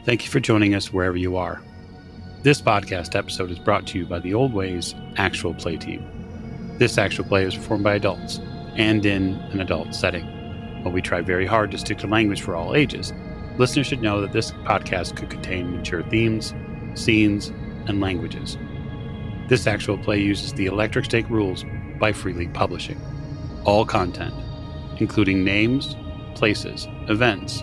Thank you for joining us wherever you are. This podcast episode is brought to you by the Old Ways Actual Play Team. This actual play is performed by adults and in an adult setting. While we try very hard to stick to language for all ages, listeners should know that this podcast could contain mature themes, scenes, and languages. This actual play uses the Electric Stake rules by Free League Publishing. All content, including names, places, events,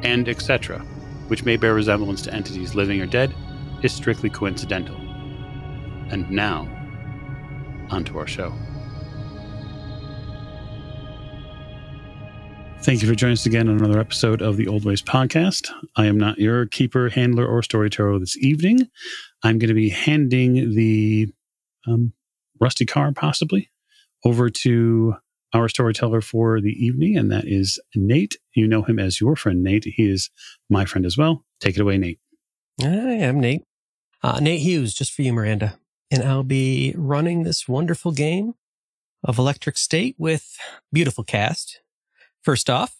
and etc., which may bear resemblance to entities living or dead, is strictly coincidental. And now, onto our show. Thank you for joining us again on another episode of the Old Ways podcast. I am not your keeper, handler, or storyteller this evening. I'm going to be handing the rusty car, possibly, over to our storyteller for the evening, and that is Nate. You know him as your friend, Nate. He is my friend as well. Take it away, Nate. I am Nate. Nate Hughes, just for you, Miranda. And I'll be running this wonderful game of Electric State with beautiful cast. First off.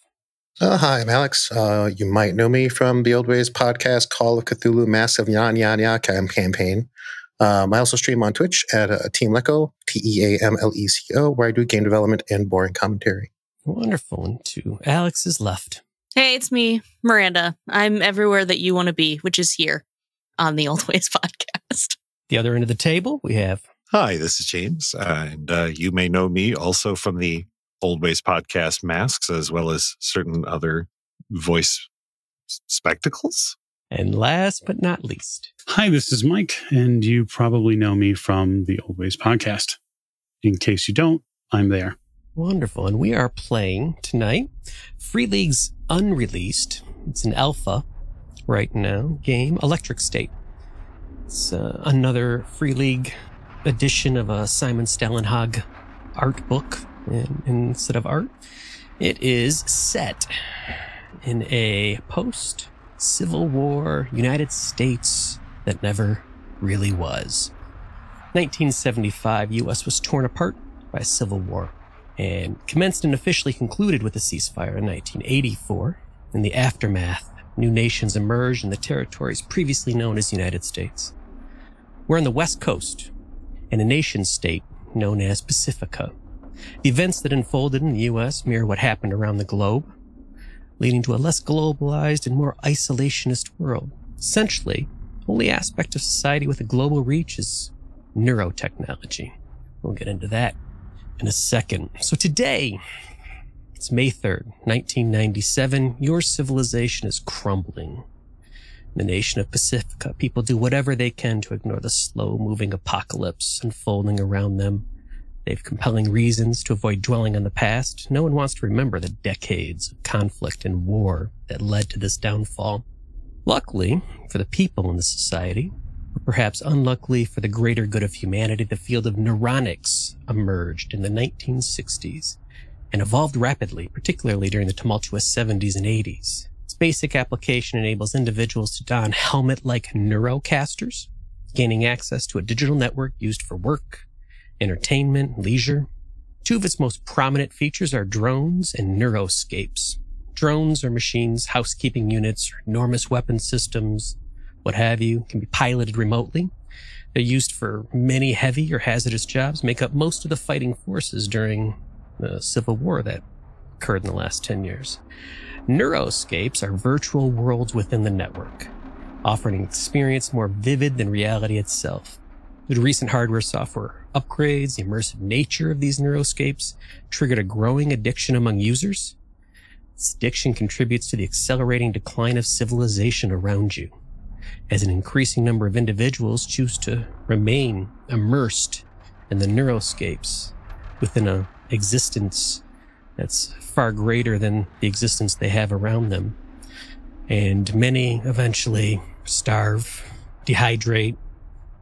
Hi, I'm Alex. You might know me from the Old Ways podcast, Call of Cthulhu Massive Yan Yan Yan campaign. I also stream on Twitch at Team Leco, TEAMLECO, where I do game development and boring commentary. Wonderful. And to Alex's left. Hey, it's me, Miranda. I'm everywhere that you want to be, which is here on the Old Ways podcast. The other end of the table, we have. Hi, this is James. And you may know me also from the Old Ways podcast Masks, as well as certain other voice spectacles. And last but not least. Hi, this is Mike, and you probably know me from the Old Ways podcast. In case you don't, I'm there. Wonderful. And we are playing tonight Free League's unreleased, it's an alpha right now, game, Electric State. It's another Free League edition of a Simon Stellenhag art book. And instead of art, it is set in a post-Civil War United States that never really was. 1975, U.S. was torn apart by a civil war and commenced and officially concluded with a ceasefire in 1984. In the aftermath, new nations emerged in the territories previously known as United States. We're on the West Coast in a nation-state known as Pacifica. The events that unfolded in the U.S. mirror what happened around the globe, leading to a less globalized and more isolationist world. Essentially, the only aspect of society with a global reach is neurotechnology. We'll get into that in a second. So today, it's May 3rd, 1997. Your civilization is crumbling. In the nation of Pacifica, people do whatever they can to ignore the slow-moving apocalypse unfolding around them. They have compelling reasons to avoid dwelling on the past. No one wants to remember the decades of conflict and war that led to this downfall. Luckily for the people in the society, or perhaps unluckily for the greater good of humanity, the field of neuronics emerged in the 1960s and evolved rapidly, particularly during the tumultuous 70s and 80s. Its basic application enables individuals to don helmet-like neurocasters, gaining access to a digital network used for work, entertainment, leisure. Two of its most prominent features are drones and neuroscapes. Drones are machines, housekeeping units, or enormous weapon systems, what have you, can be piloted remotely. They're used for many heavy or hazardous jobs, make up most of the fighting forces during the Civil War that occurred in the last 10 years. Neuroscapes are virtual worlds within the network, offering an experience more vivid than reality itself. Due to recent hardware-software upgrades, the immersive nature of these neuroscapes triggered a growing addiction among users. This addiction contributes to the accelerating decline of civilization around you, as an increasing number of individuals choose to remain immersed in the neuroscapes within an existence that's far greater than the existence they have around them. And many eventually starve, dehydrate,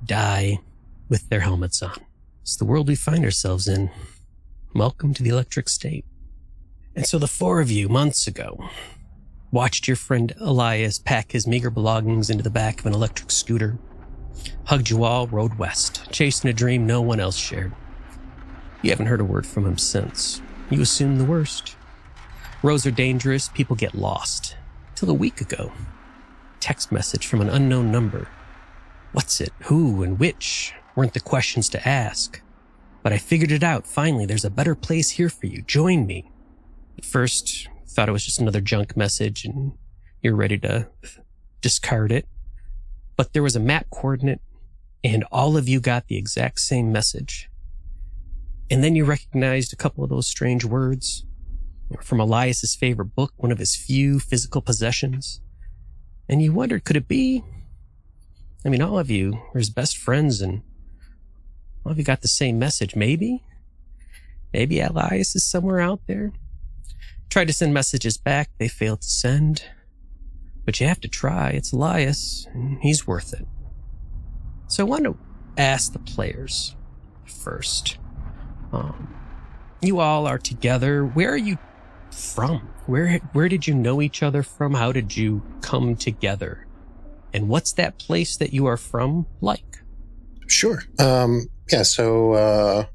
die with their helmets on. It's the world we find ourselves in. Welcome to the Electric State. And so the four of you, months ago, watched your friend Elias pack his meager belongings into the back of an electric scooter, hugged you all, rode west, chasing a dream no one else shared. You haven't heard a word from him since. You assume the worst. Roads are dangerous, people get lost. Till a week ago, text message from an unknown number. What's it, who, and which weren't the questions to ask. But I figured it out. Finally, there's a better place here for you. Join me. At first, thought it was just another junk message and you're ready to discard it. But there was a map coordinate and all of you got the exact same message. And then you recognized a couple of those strange words from Elias's favorite book, one of his few physical possessions. And you wondered, could it be? I mean, all of you are his best friends and all of you got the same message. Maybe Elias is somewhere out there. Tried to send messages back. They failed to send. But you have to try. It's Elias, and he's worth it. So I want to ask the players first. You all are together. Where are you from? Where did you know each other from? How did you come together? And what's that place that you are from like? Sure. So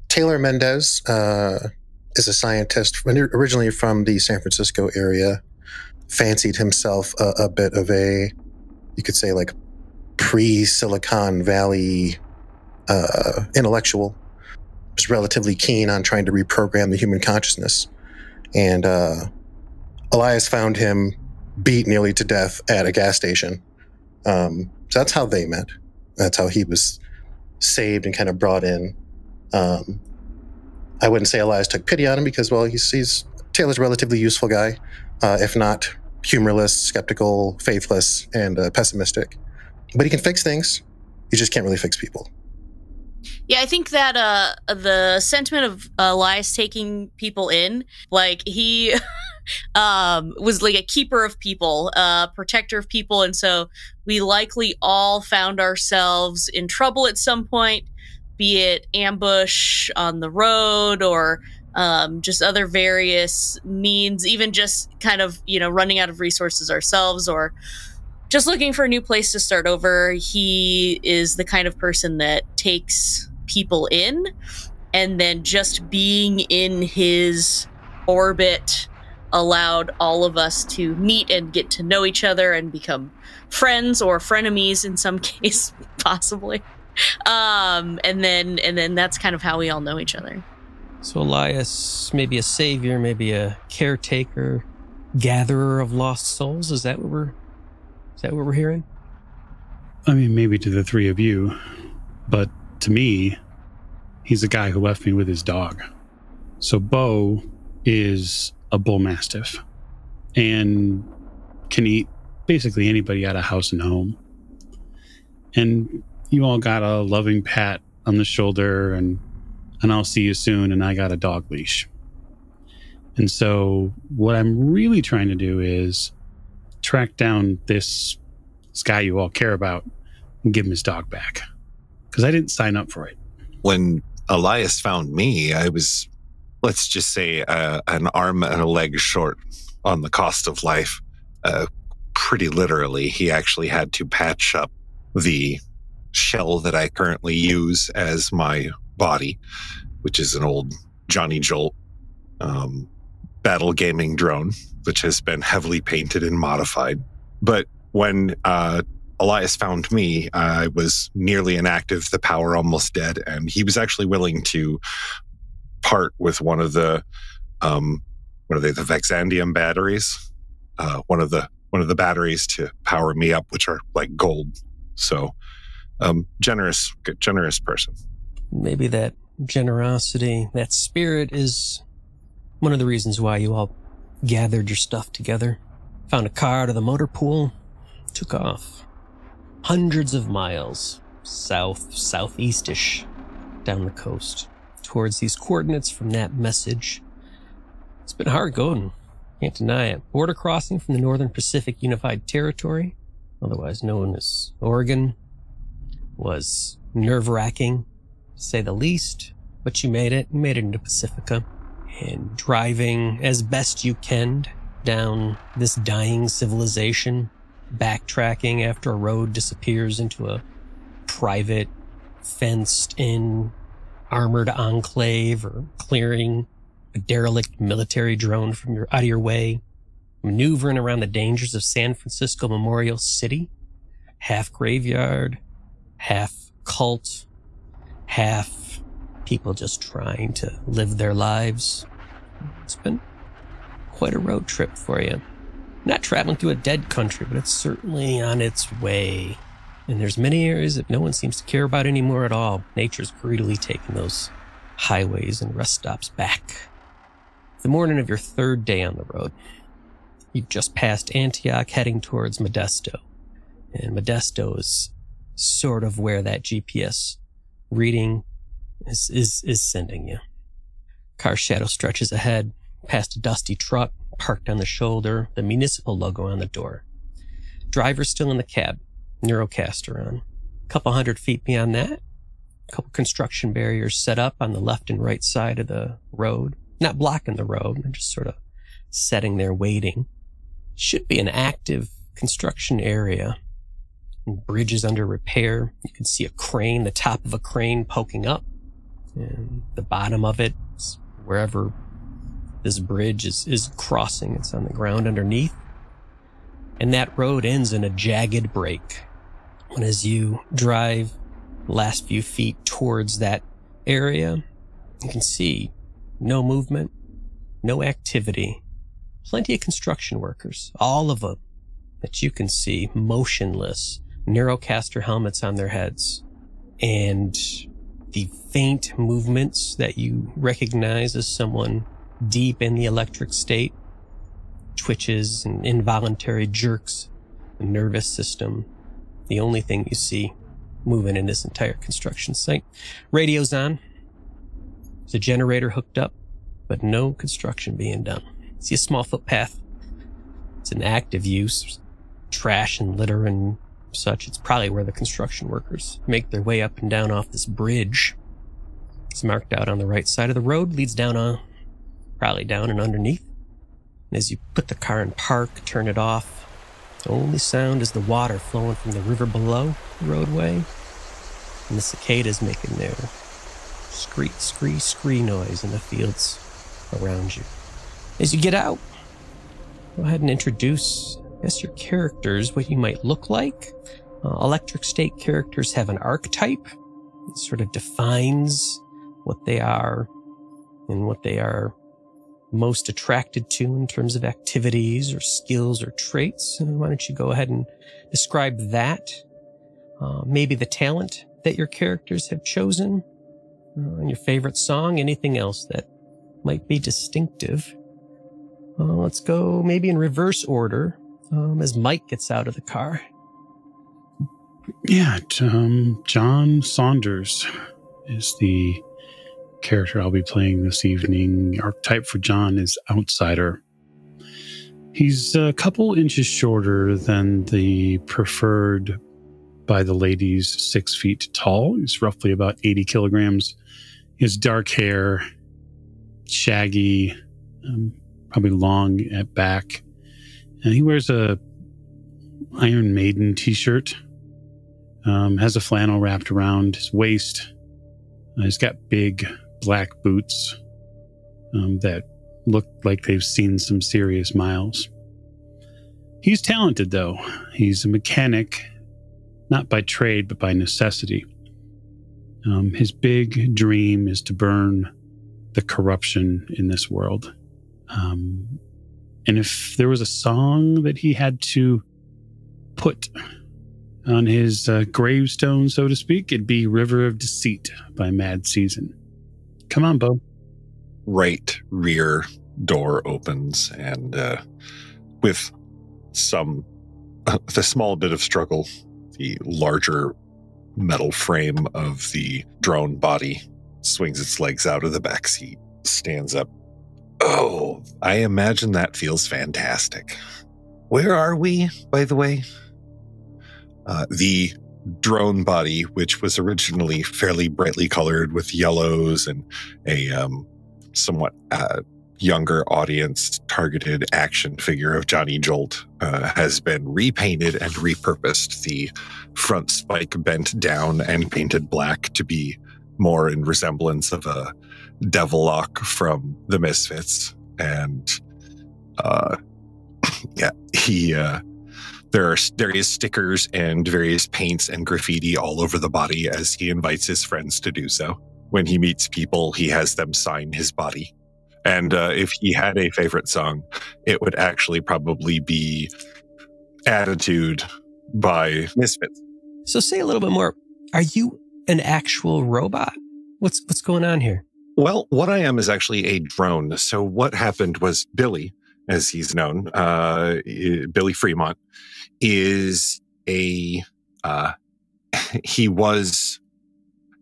Taylor Mendez is a scientist originally from the San Francisco area, fancied himself a bit of a, you could say, like pre-Silicon Valley intellectual. Was relatively keen on trying to reprogram the human consciousness. And Elias found him beat nearly to death at a gas station. So that's how they met. That's how he was saved and kind of brought in. I wouldn't say Elias took pity on him because, well, he's Taylor's a relatively useful guy, if not humorless, skeptical, faithless, and pessimistic. But he can fix things. He just can't really fix people. Yeah, I think that the sentiment of Elias taking people in, like he was like a keeper of people, protector of people. And so we likely all found ourselves in trouble at some point, be it ambush on the road or just other various means, even just kind of, running out of resources ourselves or just looking for a new place to start over. He is the kind of person that takes people in, and then just being in his orbit allowed all of us to meet and get to know each other and become friends or frenemies in some case, possibly. And then that's kind of how we all know each other. So Elias, maybe a savior, maybe a caretaker, gatherer of lost souls. Is that what we're hearing? I mean, maybe to the three of you, but to me, he's a guy who left me with his dog. So Bo is a bull mastiff and can eat basically anybody out of house and home. And you all got a loving pat on the shoulder and I'll see you soon, and I got a dog leash. And so what I'm really trying to do is track down this guy you all care about and give him his dog back. Because I didn't sign up for it. When Elias found me, I was, let's just say, an arm and a leg short on the cost of life. Pretty literally, he actually had to patch up the shell that I currently use as my body, which is an old Johnny Jolt battle gaming drone, which has been heavily painted and modified. But when Elias found me, I was nearly inactive, the power almost dead, and he was actually willing to part with one of the, what are they, the Vexandium batteries? One of the batteries to power me up, which are like gold. So, generous person. Maybe that generosity, that spirit is one of the reasons why you all gathered your stuff together. Found a car out of the motor pool, took off. Hundreds of miles southeast-ish down the coast towards these coordinates from that message. It's been hard going, can't deny it. Border crossing from the Northern Pacific Unified Territory, otherwise known as Oregon, was nerve-wracking, to say the least, but you made it. You made it into Pacifica. And driving as best you can down this dying civilization, backtracking after a road disappears into a private, fenced-in, armored enclave, or clearing a derelict military drone from out of your way, maneuvering around the dangers of San Francisco Memorial City. Half graveyard, half cult, half people just trying to live their lives. It's been quite a road trip for you. Not traveling through a dead country, but it's certainly on its way. And there's many areas that no one seems to care about anymore at all. Nature's greedily taking those highways and rest stops back. The morning of your third day on the road, you've just passed Antioch heading towards Modesto. And Modesto is sort of where that GPS reading is sending you. Car shadow stretches ahead, past a dusty truck parked on the shoulder, the municipal logo on the door. Driver's still in the cab, Neurocaster on. A couple 100 feet beyond that, a couple construction barriers set up on the left and right side of the road. Not blocking the road, they're just sort of setting there waiting. Should be an active construction area. Bridges under repair. You can see a crane, the top of a crane poking up. And the bottom of it, wherever this bridge is crossing, it's on the ground underneath. And that road ends in a jagged break. And as you drive the last few feet towards that area, you can see no movement, no activity. Plenty of construction workers, all of them that you can see motionless, Neurocaster helmets on their heads. And the faint movements that you recognize as someone deep in the electric state, twitches and involuntary jerks, the nervous system, the only thing you see moving in this entire construction site. Radio's on. There's a generator hooked up, but no construction being done. See a small footpath. It's in active use. Trash and litter and such. It's probably where the construction workers make their way up and down off this bridge. It's marked out on the right side of the road, leads down probably down and underneath. And as you put the car in park, turn it off, the only sound is the water flowing from the river below the roadway. And the cicadas making their scree noise in the fields around you. As you get out, go ahead and introduce, I guess, your characters, what you might look like. Electric State characters have an archetype. It sort of defines what they are and what they are most attracted to in terms of activities or skills or traits. Why don't you go ahead and describe that? Maybe the talent that your characters have chosen, and your favorite song, anything else that might be distinctive. Let's go maybe in reverse order as Mike gets out of the car. Yeah, John Saunders is the character I'll be playing this evening. Archetype for John is outsider. He's a couple inches shorter than the preferred by the ladies, 6 feet tall. He's roughly about 80 kilograms. He has dark hair, shaggy, probably long at back. And he wears a Iron Maiden t-shirt. Has a flannel wrapped around his waist. He's got big black boots that look like they've seen some serious miles. He's talented, though. He's a mechanic, not by trade, but by necessity. His big dream is to burn the corruption in this world. And if there was a song that he had to put on his gravestone, so to speak, it'd be River of Deceit by Mad Season. Come on, Bo. Right rear door opens, and with the small bit of struggle, the larger metal frame of the drone body swings its legs out of the back seat, stands up. Oh, I imagine that feels fantastic. Where are we, by the way? The drone body, which was originally fairly brightly colored with yellows and a somewhat younger audience targeted action figure of Johnny Jolt, has been repainted and repurposed. The front spike bent down and painted black to be more in resemblance of a Devilock from the Misfits. And Yeah, there is stickers and various paints and graffiti all over the body as he invites his friends to do so. When he meets people, he has them sign his body. And if he had a favorite song, it would actually probably be Attitude by Misfits. So say a little bit more. Are you an actual robot? What's going on here? Well, what I am is actually a drone. So what happened was Billy, as he's known, Billy Fremont, is he was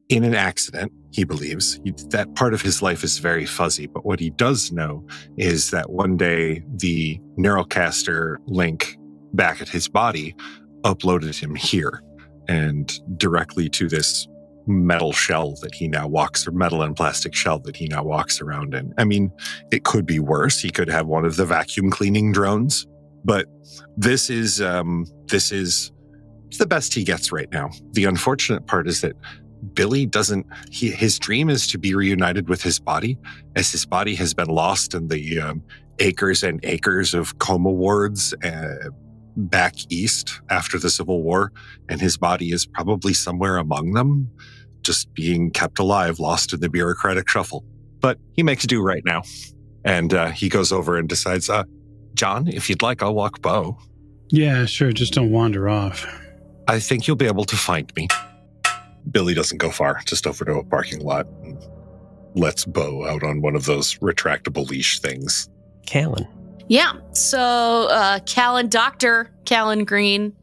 in an accident, he believes. That part of his life is very fuzzy, but what he does know is that one day the Neurocaster link back at his body uploaded him here and directly to this metal shell that he now walks, or metal and plastic shell that he now walks around in. I mean, it could be worse. He could have one of the vacuum cleaning drones, but this is the best he gets right now. The unfortunate part is that Billy his dream is to be reunited with his body, as his body has been lost in the acres and acres of coma wards back east after the Civil War, and his body is probably somewhere among them, just being kept alive, lost in the bureaucratic shuffle. But he makes do right now. And he goes over and decides, John, if you'd like, I'll walk Bo. Yeah, sure. Just don't wander off. I think you'll be able to find me. Billy doesn't go far, just over to a parking lot and lets Bo out on one of those retractable leash things. Callan. Yeah, so Dr. Callan Green,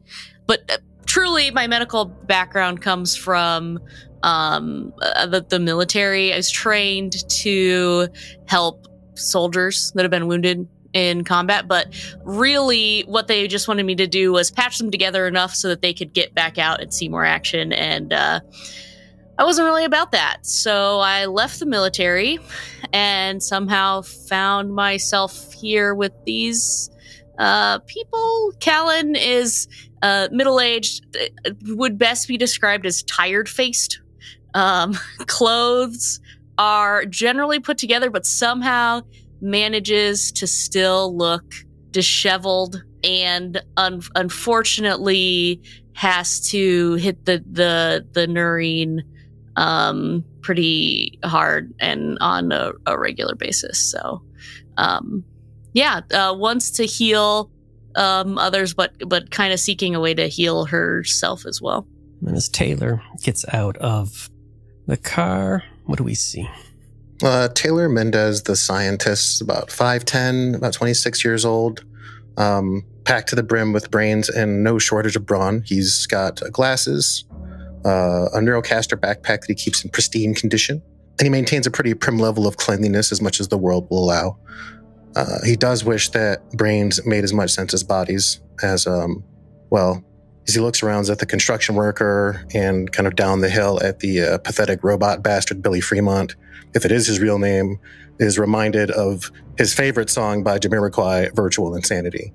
but truly my medical background comes from the military. I was trained to help soldiers that have been wounded in combat, but really what they just wanted me to do was patch them together enough so that they could get back out and see more action, and I wasn't really about that. So I left the military and somehow found myself here with these people. Callan is middle-aged, would best be described as tired-faced. Clothes are generally put together, but somehow manages to still look disheveled, and unfortunately has to hit the neurine pretty hard and on a regular basis. So wants to heal others, but kind of seeking a way to heal herself as well. And as Taylor gets out of the car, what do we see? Taylor Mendez, the scientist, about 5'10", about 26 years old, packed to the brim with brains and no shortage of brawn. He's got glasses, a Neurocaster backpack that he keeps in pristine condition, and he maintains a pretty prim level of cleanliness as much as the world will allow. He does wish that brains made as much sense as bodies, as he looks around at the construction worker and kind of down the hill at the pathetic robot bastard Billy Fremont, if it is his real name, is reminded of his favorite song by Jamiroquai, Virtual Insanity.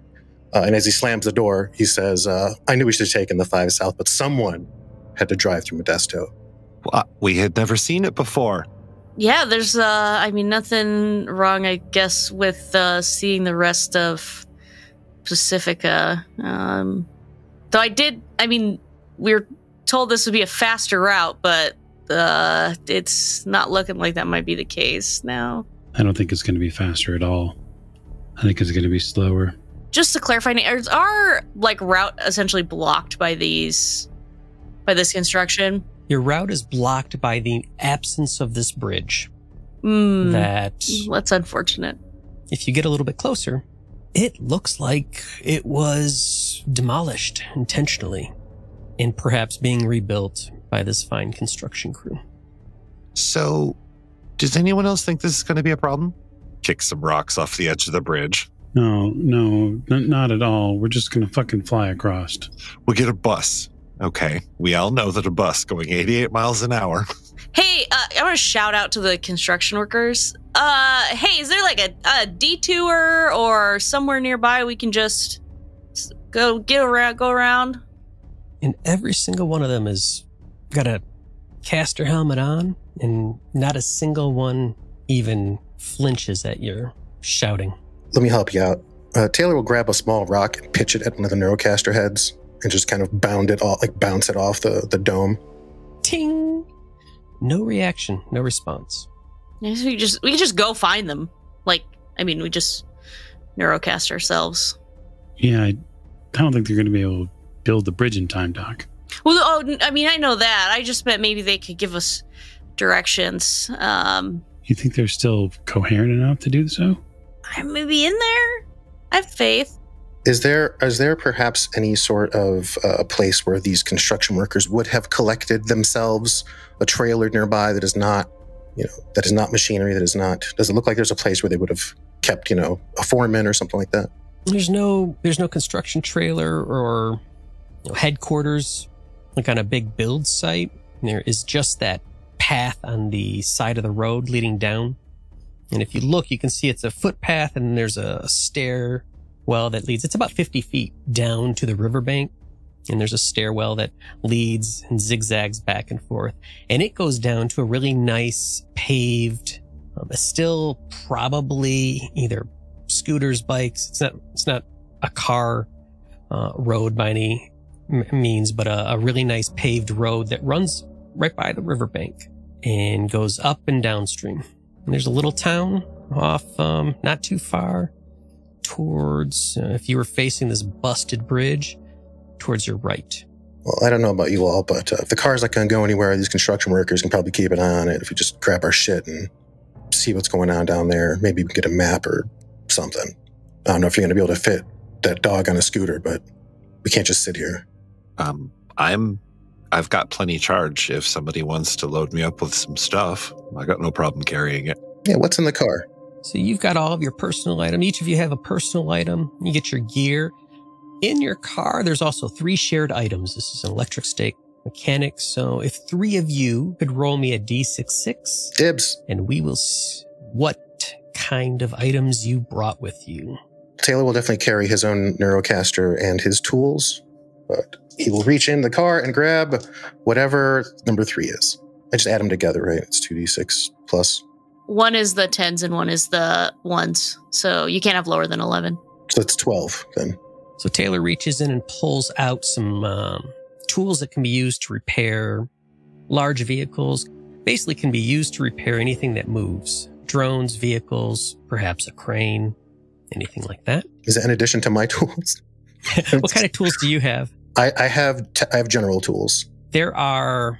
And as he slams the door, he says, I knew we should have taken the 5 South, but someone had to drive through Modesto. We had never seen it before. Yeah, there's, nothing wrong, I guess, with seeing the rest of Pacifica. Though we were told this would be a faster route, but it's not looking like that might be the case now. I don't think it's going to be faster at all. I think it's going to be slower. Just to clarify, is our route essentially blocked by this construction? Your route is blocked by the absence of this bridge. That's unfortunate. If you get a little bit closer, it looks like it was demolished intentionally and perhaps being rebuilt by this fine construction crew. So, does anyone else think this is going to be a problem? Kick some rocks off the edge of the bridge. No, not at all. We're just going to fucking fly across. We'll get a bus. Okay, we all know that a bus going 88 miles an hour. Hey, I want to shout out to the construction workers. Hey, is there a detour or somewhere nearby we can just go around? And every single one of them has got a caster helmet on, and not a single one even flinches at your shouting. Let me help you out. Taylor will grab a small rock and pitch it at one of the Neurocaster heads and just kind of bounce it off the dome. Ting! No reaction, no response. Yeah, so we can just go find them. We just Neurocast ourselves. Yeah, I don't think they're going to be able to build the bridge in time, Doc. Well, I know that. I just meant maybe they could give us directions. You think they're still coherent enough to do so? I may be in there. I have faith. Is there perhaps any sort of place where these construction workers would have collected themselves a trailer nearby that is not machinery, does it look like there's a place where they would have kept, a foreman or something like that? There's no construction trailer or headquarters like on a big build site. There is just that path on the side of the road leading down. And if you look, you can see it's a footpath and there's a stairwell that leads. It's about 50 feet down to the riverbank. And there's a stairwell that leads and zigzags back and forth. And it goes down to a really nice paved, still probably either scooters, bikes. It's not a car road by any means, but a really nice paved road that runs right by the riverbank and goes up and downstream. And there's a little town off, not too far towards, if you were facing this busted bridge, towards your right. Well, I don't know about you all, but if the car's not going to go anywhere, these construction workers can probably keep an eye on it. If we just grab our shit and see what's going on down there, maybe we get a map or something. I don't know if you're going to be able to fit that dog on a scooter, but we can't just sit here. I've got plenty charge. If somebody wants to load me up with some stuff, I got no problem carrying it. Yeah, what's in the car? So you've got all of your personal items. Each of you have a personal item. You get your gear. In your car, there's also 3 shared items. This is an electric stake mechanic. So if 3 of you could roll me a D66. Dibs. And we will see what kind of items you brought with you. Taylor will definitely carry his own Neurocaster and his tools, but he will reach in the car and grab whatever number 3 is. I just add them together, right? It's 2D6 plus. 1 is the 10s and 1 is the 1s. So you can't have lower than 11. So it's 12 then. So Taylor reaches in and pulls out some tools that can be used to repair large vehicles. Basically can be used to repair anything that moves. Drones, vehicles, perhaps a crane, anything like that. Is that in addition to my tools? What kind of tools do you have? I have general tools. There are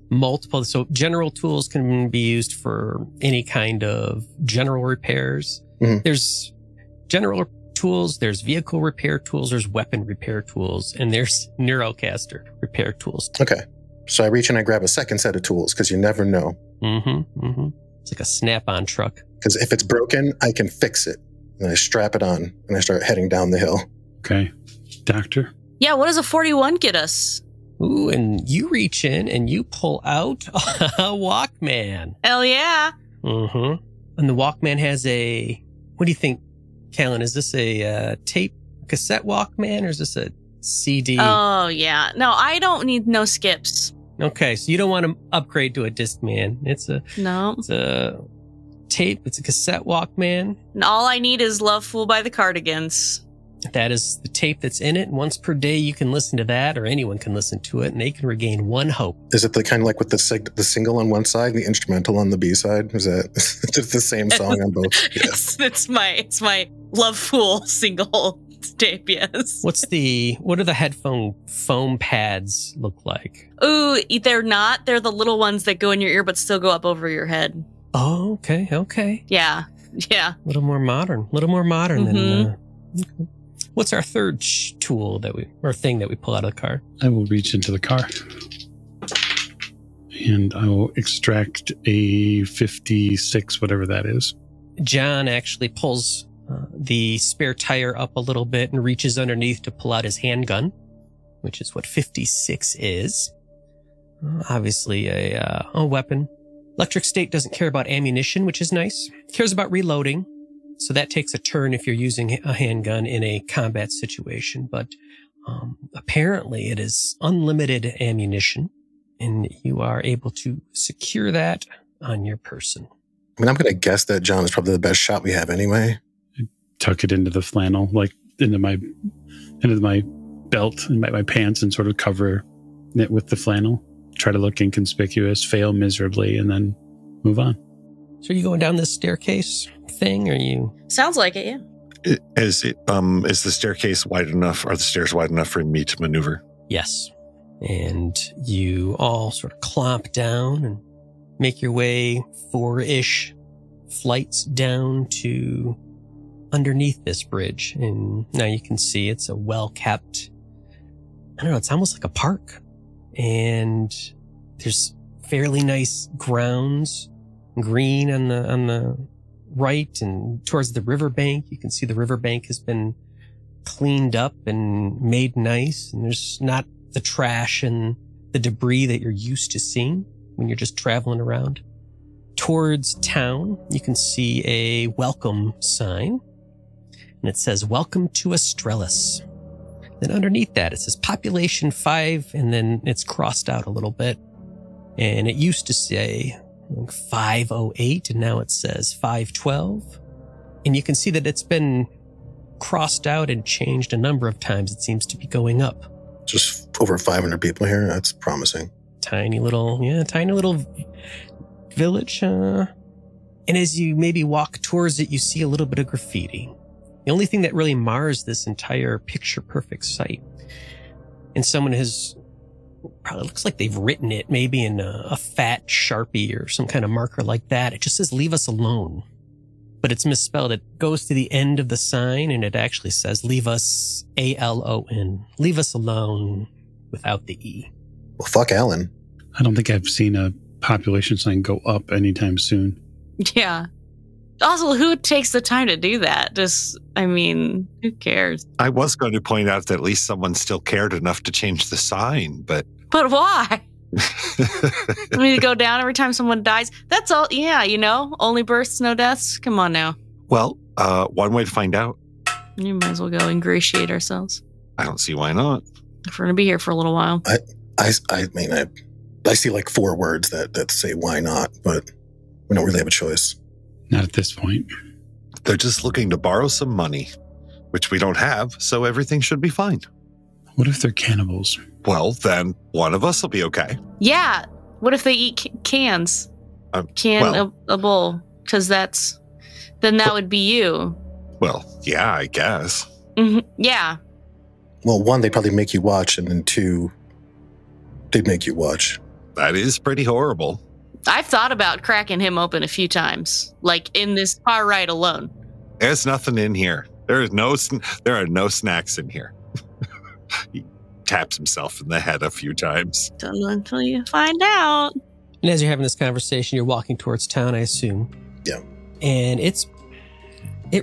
multiple. So general tools can be used for any kind of general repairs. Mm-hmm. There's general tools, there's vehicle repair tools, there's weapon repair tools, and there's Neurocaster repair tools. Okay. So I reach in and I grab a second set of tools because you never know. Mm-hmm. Mm-hmm. It's like a snap-on truck. Because if it's broken, I can fix it. And I strap it on and I start heading down the hill. Okay. Doctor? Yeah, what does a 41 get us? Ooh, and you reach in and you pull out a Walkman. Hell yeah. Mm-hmm. And the Walkman has a, what do you think, Callan? Is this a tape cassette Walkman or is this a CD? Oh, yeah. No, I don't need no skips. Okay, so you don't want to upgrade to a Discman. It's a tape. It's a cassette Walkman. And all I need is Love Fool by the Cardigans. That is the tape that's in it. Once per day, you can listen to that, or anyone can listen to it, and they can regain 1 hope. Is it the kind of like with the single on one side and the instrumental on the B side? Is that just the same song on both? Yeah. It's my Love Fool single tape. Yes. What do the headphone foam pads look like? Ooh, they're not. They're the little ones that go in your ear but still go up over your head. Oh, okay. Yeah. A little more modern Mm-hmm. than. Okay. What's our third tool thing that we pull out of the car? I will reach into the car and I will extract a 56, whatever that is. John actually pulls the spare tire up a little bit and reaches underneath to pull out his handgun, which is what 56 is. Obviously a weapon. Electric State doesn't care about ammunition, which is nice. Cares about reloading. So that takes a turn if you're using a handgun in a combat situation. But apparently it is unlimited ammunition, and you are able to secure that on your person. I mean, I'm going to guess that John is probably the best shot we have anyway. tuck it into the flannel, like into my belt and my pants, and sort of cover it with the flannel. Try to look inconspicuous, fail miserably, and then move on. So are you going down this staircase thing, or are you? Sounds like it, yeah. Is the staircase wide enough? Are the stairs wide enough for me to maneuver? Yes. And you all sort of clomp down and make your way 4-ish flights down to underneath this bridge. And now you can see it's a well-kept, I don't know, it's almost like a park. And there's fairly nice grounds, green on the right, and towards the riverbank. You can see the riverbank has been cleaned up and made nice. And there's not the trash and the debris that you're used to seeing when you're just traveling around. Towards town, you can see a welcome sign, and it says, "Welcome to Estrellis." Then underneath that, it says population 5, and then it's crossed out a little bit. And it used to say 508, and now it says 512. And you can see that it's been crossed out and changed a number of times. It seems to be going up. Just over 500 people here. That's promising. Tiny little village. And as you maybe walk towards it, you see a little bit of graffiti. The only thing that really mars this entire picture-perfect site, and someone has, probably looks like they've written it maybe in a fat Sharpie or some kind of marker like that. It just says, "Leave us alone." But it's misspelled. It goes to the end of the sign, and it actually says, "Leave us, ALON. Leave us alone," without the E. Well, fuck Alan. I don't think I've seen a population sign go up anytime soon. Yeah. Also, who takes the time to do that? Who cares? I was going to point out that at least someone still cared enough to change the sign, but... But why? I mean, to go down every time someone dies? That's all, yeah, only births, no deaths. Come on now. Well, one way to find out. You might as well go ingratiate ourselves. I don't see why not. If we're going to be here for a little while. I see like 4 words that say why not, but we don't really have a choice. Not at this point. They're just looking to borrow some money, which we don't have, so everything should be fine. What if they're cannibals? Well, then one of us will be okay. Yeah. What if they eat cans? A bowl. Because then that would be you. Well, yeah, I guess. Mm-hmm. Yeah. Well, 1, they probably make you watch, and then 2, they'd make you watch. That is pretty horrible. I've thought about cracking him open a few times, like in this car ride alone. There's nothing in here. There are no snacks in here. He taps himself in the head a few times. Don't know until you find out. And as you're having this conversation, you're walking towards town, I assume. Yeah. And it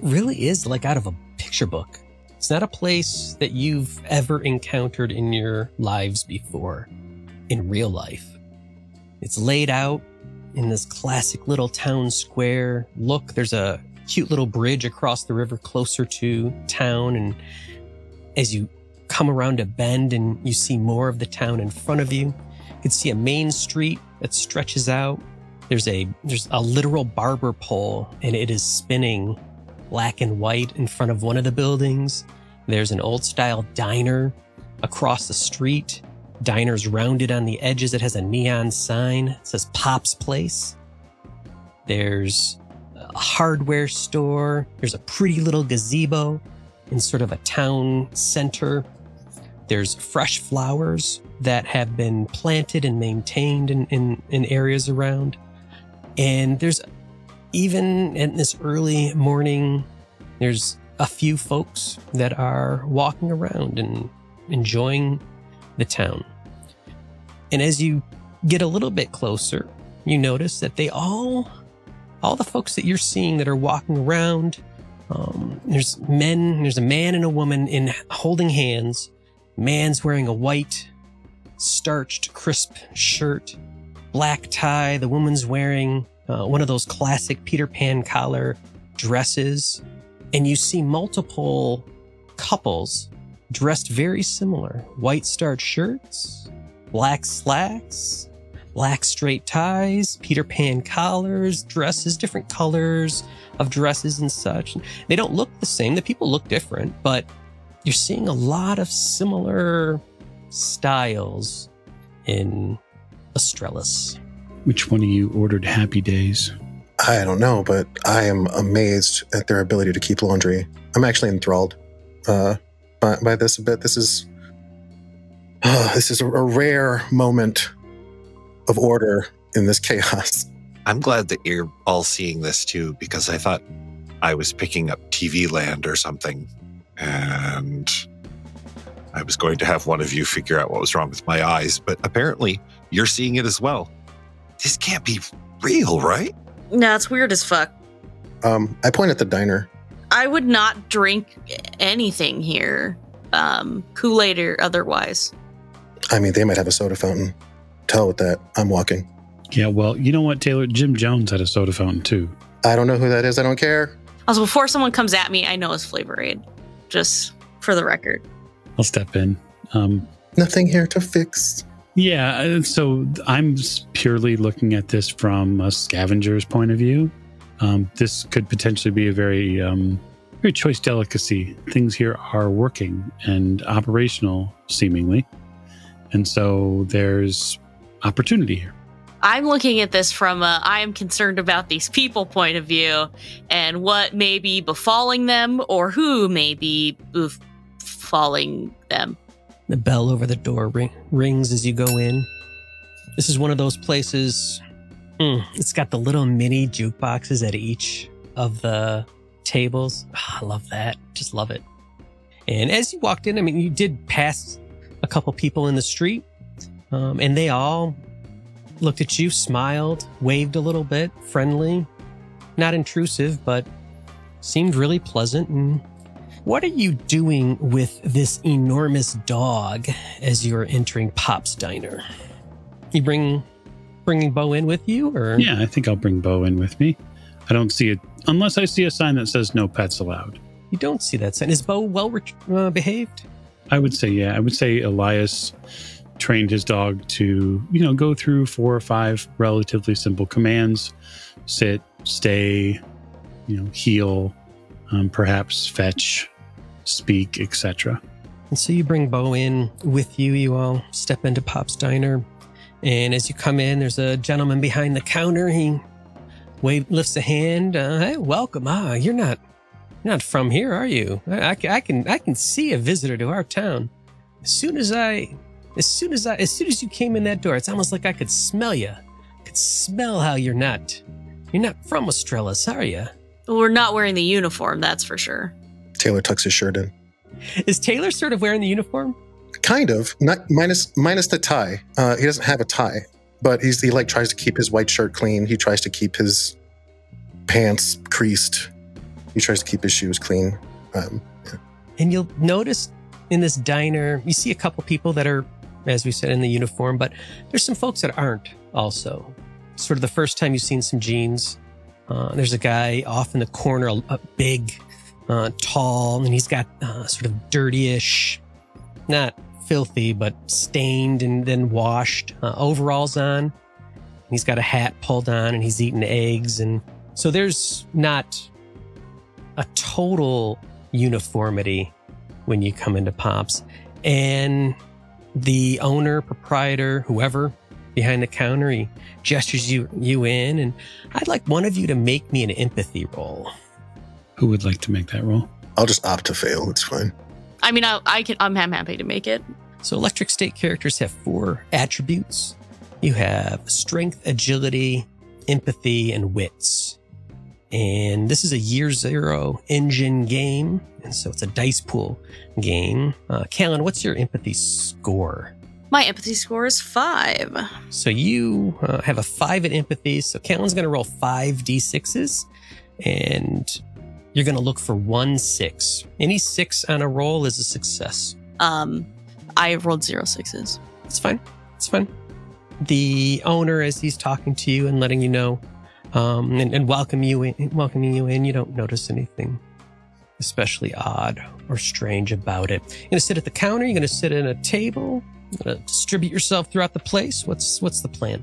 really is like out of a picture book. It's not a place that you've ever encountered in your lives before, in real life. It's laid out in this classic little town square. Look, there's a cute little bridge across the river closer to town. And as you come around a bend and you see more of the town in front of you, you can see a main street that stretches out. There's a literal barber pole, and it is spinning black and white in front of one of the buildings. There's an old style diner across the street. Diner's rounded on the edges. It has a neon sign. It says Pop's Place. There's a hardware store. There's a pretty little gazebo in sort of a town center. There's fresh flowers that have been planted and maintained in areas around. And there's, even in this early morning, there's a few folks that are walking around and enjoying the town. And as you get a little bit closer, you notice that all the folks that you're seeing that are walking around, there's a man and a woman holding hands. Man's wearing a white, starched, crisp shirt, black tie. The woman's wearing one of those classic Peter Pan collar dresses. And you see multiple couples dressed very similar. White starched shirts, black slacks, black straight ties, Peter Pan collars, dresses, different colors of dresses and such. They don't look the same. The people look different, but you're seeing a lot of similar styles in Australis. Which one of you ordered Happy Days? I don't know, but I am amazed at their ability to keep laundry. I'm actually enthralled by this a bit. This is a rare moment of order in this chaos. I'm glad that you're all seeing this too, because I thought I was picking up TV Land or something, and I was going to have one of you figure out what was wrong with my eyes, but apparently you're seeing it as well. This can't be real, right? No, it's weird as fuck. I point at the diner. I would not drink anything here, Kool-Aid or otherwise. I mean, they might have a soda fountain. To hell with that. I'm walking. Yeah, well, you know what, Taylor? Jim Jones had a soda fountain, too. I don't know who that is. I don't care. Also, before someone comes at me, I know it's Flavor Aid. Just for the record. I'll step in. Nothing here to fix. Yeah, so I'm purely looking at this from a scavenger's point of view. This could potentially be a very choice delicacy. Things here are working and operational, seemingly. And so there's opportunity here. I'm looking at this from I am concerned about these people point of view and what may be befalling them or who may be befalling them. The bell over the door rings as you go in. This is one of those places. It's got the little mini jukeboxes at each of the tables. Oh, I love that. Just love it. And as you walked in, I mean, you did pass a couple people in the street, and they all looked at you, smiled, waved a little bit, friendly, not intrusive, but seemed really pleasant. And what are you doing with this enormous dog as you're entering Pop's Diner? You bringing Bo in with you, or? Yeah, I think I'll bring Bo in with me. I don't see it unless I see a sign that says no pets allowed. You don't see that sign. Is Bo well behaved? I would say, yeah. I would say Elias trained his dog to, go through 4 or 5 relatively simple commands: sit, stay, heel, perhaps fetch, speak, etc. And so you bring Bo in with you. You all step into Pop's Diner. And as you come in, there's a gentleman behind the counter. He lifts a hand. Hey, welcome. You're not from here, are you? I can see a visitor to our town. As soon as you came in that door, it's almost like I could smell you. I could smell how you're not from Australis, are you? Well, we're not wearing the uniform, that's for sure. Taylor tucks his shirt in. Is Taylor sort of wearing the uniform? Kind of, not minus the tie. He doesn't have a tie, but he tries to keep his white shirt clean. He tries to keep his pants creased. He tries to keep his shoes clean. Yeah. And you'll notice in this diner, you see a couple people that are, as we said, in the uniform, but there's some folks that aren't also. Sort of the first time you've seen some jeans. There's a guy off in the corner, a big, tall, and he's got sort of dirtyish, not filthy, but stained and then washed overalls on. He's got a hat pulled on and he's eating eggs. And so there's not a total uniformity when you come into Pop's. And the owner, proprietor, whoever behind the counter, he gestures you in. And I'd like one of you to make me an empathy roll. Who would like to make that roll? I'll just opt to fail. It's fine. I mean, I'm happy to make it. So Electric State characters have 4 attributes. You have strength, agility, empathy, and wits. And this is a year 0 engine game. And so it's a dice pool game. Callan, what's your empathy score? My empathy score is 5. So you have a 5 in empathy. So Callan's going to roll 5 d6s. And you're going to look for 1 6. Any 6 on a roll is a success. I rolled 0 6s. It's fine. It's fine. The owner, as he's talking to you and letting you know, and welcoming you in, you don't notice anything especially odd or strange about it. You're going to sit at the counter. You're going to sit at a table. You're going to distribute yourself throughout the place. What's the plan?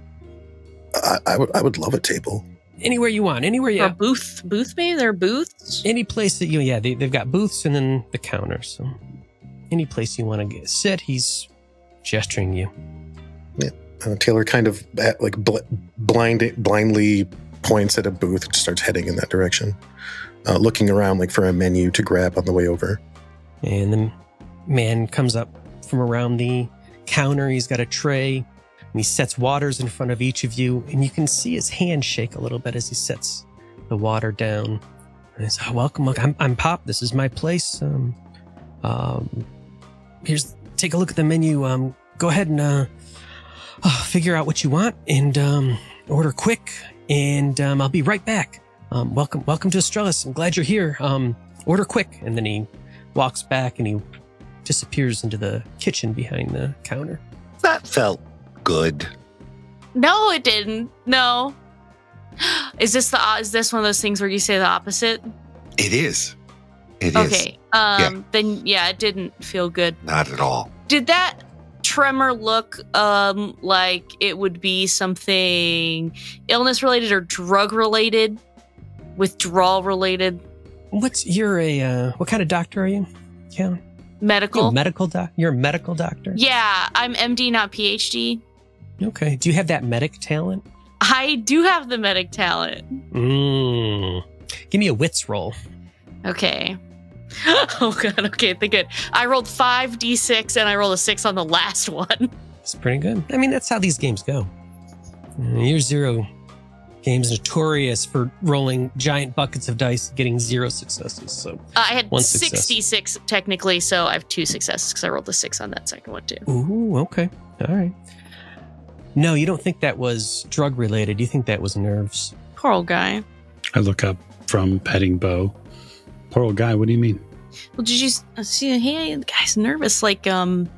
I would love a table. Anywhere you want. Anywhere you Or a booth maybe? There are booths? Any place that they've got booths and then the counter. So any place you want to sit, he's gesturing you. Yeah. Taylor kind of blindly points at a booth and starts heading in that direction, looking around like for a menu to grab on the way over. And the man comes up from around the counter. He's got a tray, and he sets waters in front of each of you, and you can see his hand shake a little bit as he sets the water down. And he's, welcome. Look, I'm Pop. This is my place. Take a look at the menu. Go ahead and figure out what you want and order quick. And I'll be right back. Welcome to Australis. I'm glad you're here. Order quick. And then he walks back and he disappears into the kitchen behind the counter. That felt good. No, it didn't. No. Is this one of those things where you say the opposite? It is. It is. Okay. Then yeah, it didn't feel good. Not at all. Did that tremor look like it would be something illness related or drug related, withdrawal related? What kind of doctor are you? Yeah. Medical. You're a medical doctor? Yeah, I'm MD, not PhD. Okay. Do you have that medic talent? I do have the medic talent. Give me a wits roll. Okay. Oh god, okay, think good. I rolled 5d6 and I rolled a 6 on the last one. It's pretty good. I mean, that's how these games go. Year Zero game's notorious for rolling giant buckets of dice, getting 0 successes. So I had one 66 technically, so I have 2 successes because I rolled a 6 on that second one too. Ooh, okay. All right. No, you don't think that was drug related. You think that was nerves. Poor old guy. I look up from petting Bo. Poor old guy, what do you mean? Well, did you see, hey, the guy's nervous. Like, I don't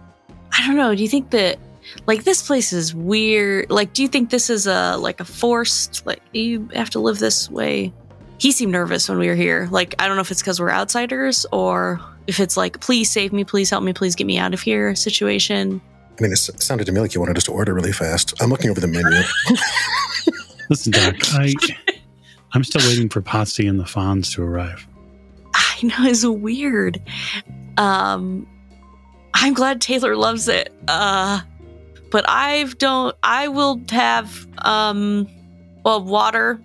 know. Do you think that, like, this place is weird? Like, do you think this is a forced, like, you have to live this way? He seemed nervous when we were here. Like, I don't know if it's because we're outsiders or if it's like, please save me, please help me, please get me out of here situation. I mean, it sounded to me like you wanted us to order really fast. I'm looking over the menu. Listen, Doc, I'm still waiting for Potsy and the Fonz to arrive. I know, it's weird. I'm glad Taylor loves it. But I will have, water,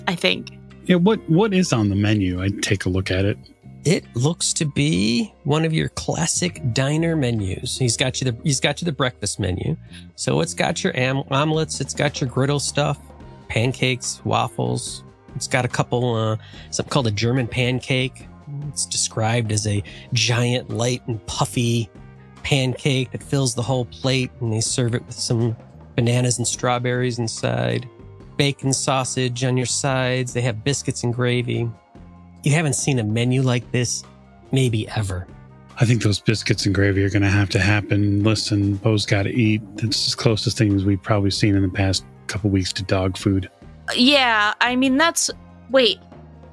I think. Yeah, what is on the menu? I'd take a look at it. It looks to be one of your classic diner menus. He's got you the breakfast menu. So it's got your omelets, it's got your griddle stuff, pancakes, waffles. It's got a couple, something called a German pancake. It's described as a giant, light and puffy pancake that fills the whole plate, and they serve it with some bananas and strawberries inside. Bacon sausage on your sides. They have biscuits and gravy. You haven't seen a menu like this, maybe ever. I think those biscuits and gravy are going to happen. Listen, Bo's got to eat. That's as close as things we've probably seen in the past couple weeks to dog food. Yeah, I mean, wait,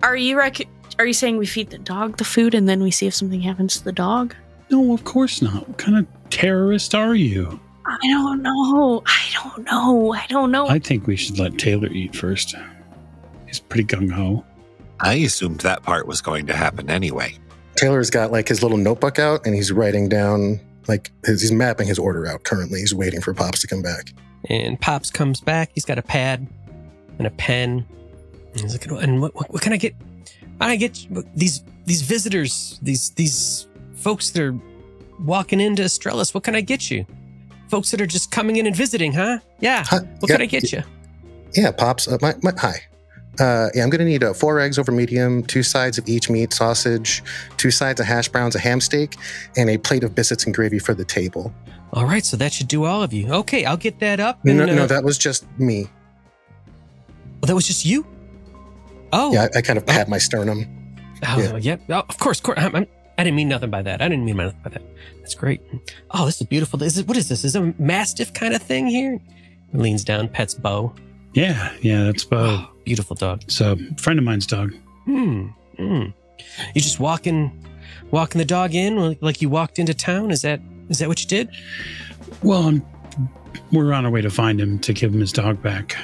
are you saying we feed the dog the food and then we see if something happens to the dog? No, of course not. What kind of terrorist are you? I don't know. I think we should let Taylor eat first. He's pretty gung-ho. I assumed that part was going to happen anyway. Taylor's got like his little notebook out and he's writing down, like, he's mapping his order out currently. He's waiting for Pops to come back. And Pops comes back. He's got a pad and a pen. And he's like, and what can I get? I get these visitors, these folks that are walking into Australis. What can I get you? Folks that are just coming in and visiting, huh? Yeah. What can I get you? Yeah, Pops. Hi. I'm going to need 4 eggs over medium, 2 sides of each meat, sausage, 2 sides of hash browns, a ham steak, and a plate of biscuits and gravy for the table. All right, so that should do all of you. Okay, I'll get that up. No, that was just me. Oh, that was just you? Oh. Yeah, I kind of pat my sternum. Oh, yeah. Oh, of course. I didn't mean nothing by that. That's great. Oh, this is beautiful. What is this? Is it a Mastiff kind of thing here? He leans down, pets Bo. Yeah, that's Bo. Oh, beautiful dog. It's a friend of mine's dog. You just walking the dog in like you walked into town? Is that what you did? Well, we're on our way to find him to give him his dog back.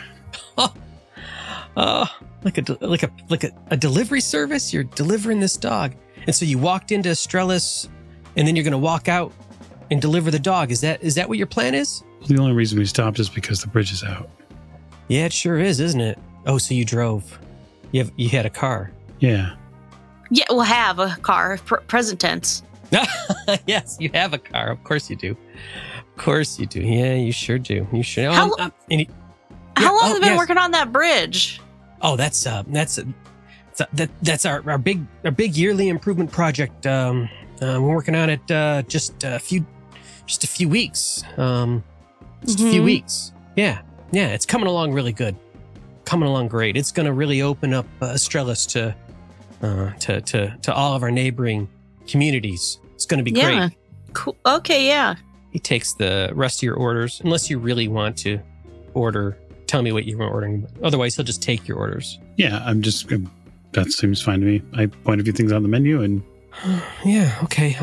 Like a delivery service. You're delivering this dog, and so you walked into Strellis, and then you're going to walk out and deliver the dog. Is that what your plan is? The only reason we stopped is because the bridge is out. Yeah, it sure is, isn't it? Oh, so you drove. You had a car. Yeah. Yeah, we'll have a car, present tense. Yes, you have a car. Of course you do. Of course you do. Yeah, you sure do. You sure. How long have you been working on that bridge? Oh, that's our big yearly improvement project. We're working on it just a few weeks. Just a few weeks. Yeah, it's coming along really good. Coming along great. It's going to really open up Strellis to all of our neighboring communities. It's going to be great. Cool. Okay, yeah. He takes the rest of your orders, unless you really want to order. Tell me what you were ordering. Otherwise, he'll just take your orders. Yeah, that seems fine to me. I point a few things on the menu and... Yeah, okay.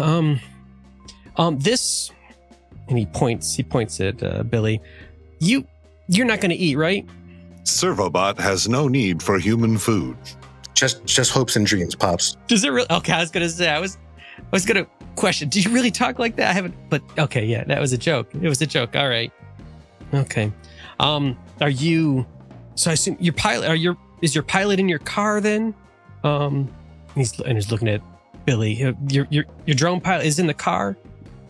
This... And he points at Billy. You're not going to eat, right? Servobot has no need for human food. Just hopes and dreams, Pops. Does it really? Okay, I was going to say, I was going to question, do you really talk like that? I haven't, but okay, yeah, that was a joke. It was a joke. All right. Okay. Are you, so I assume your pilot, is your pilot in your car then? He's looking at Billy. Your drone pilot is in the car?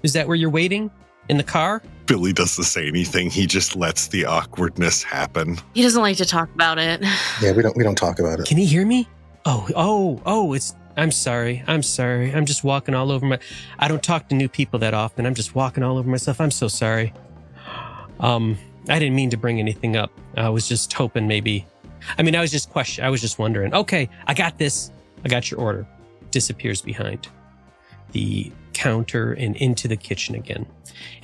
Is that where you're waiting? In the car? Billy doesn't say anything. He just lets the awkwardness happen. He doesn't like to talk about it. Yeah, we don't talk about it. Can he hear me? Oh, I'm sorry. I'm just walking all over I don't talk to new people that often. I'm just walking all over myself. I'm so sorry. I didn't mean to bring anything up. I was just hoping maybe, I was just wondering. Okay, I got this. I got your order. Disappears behind the counter and into the kitchen again.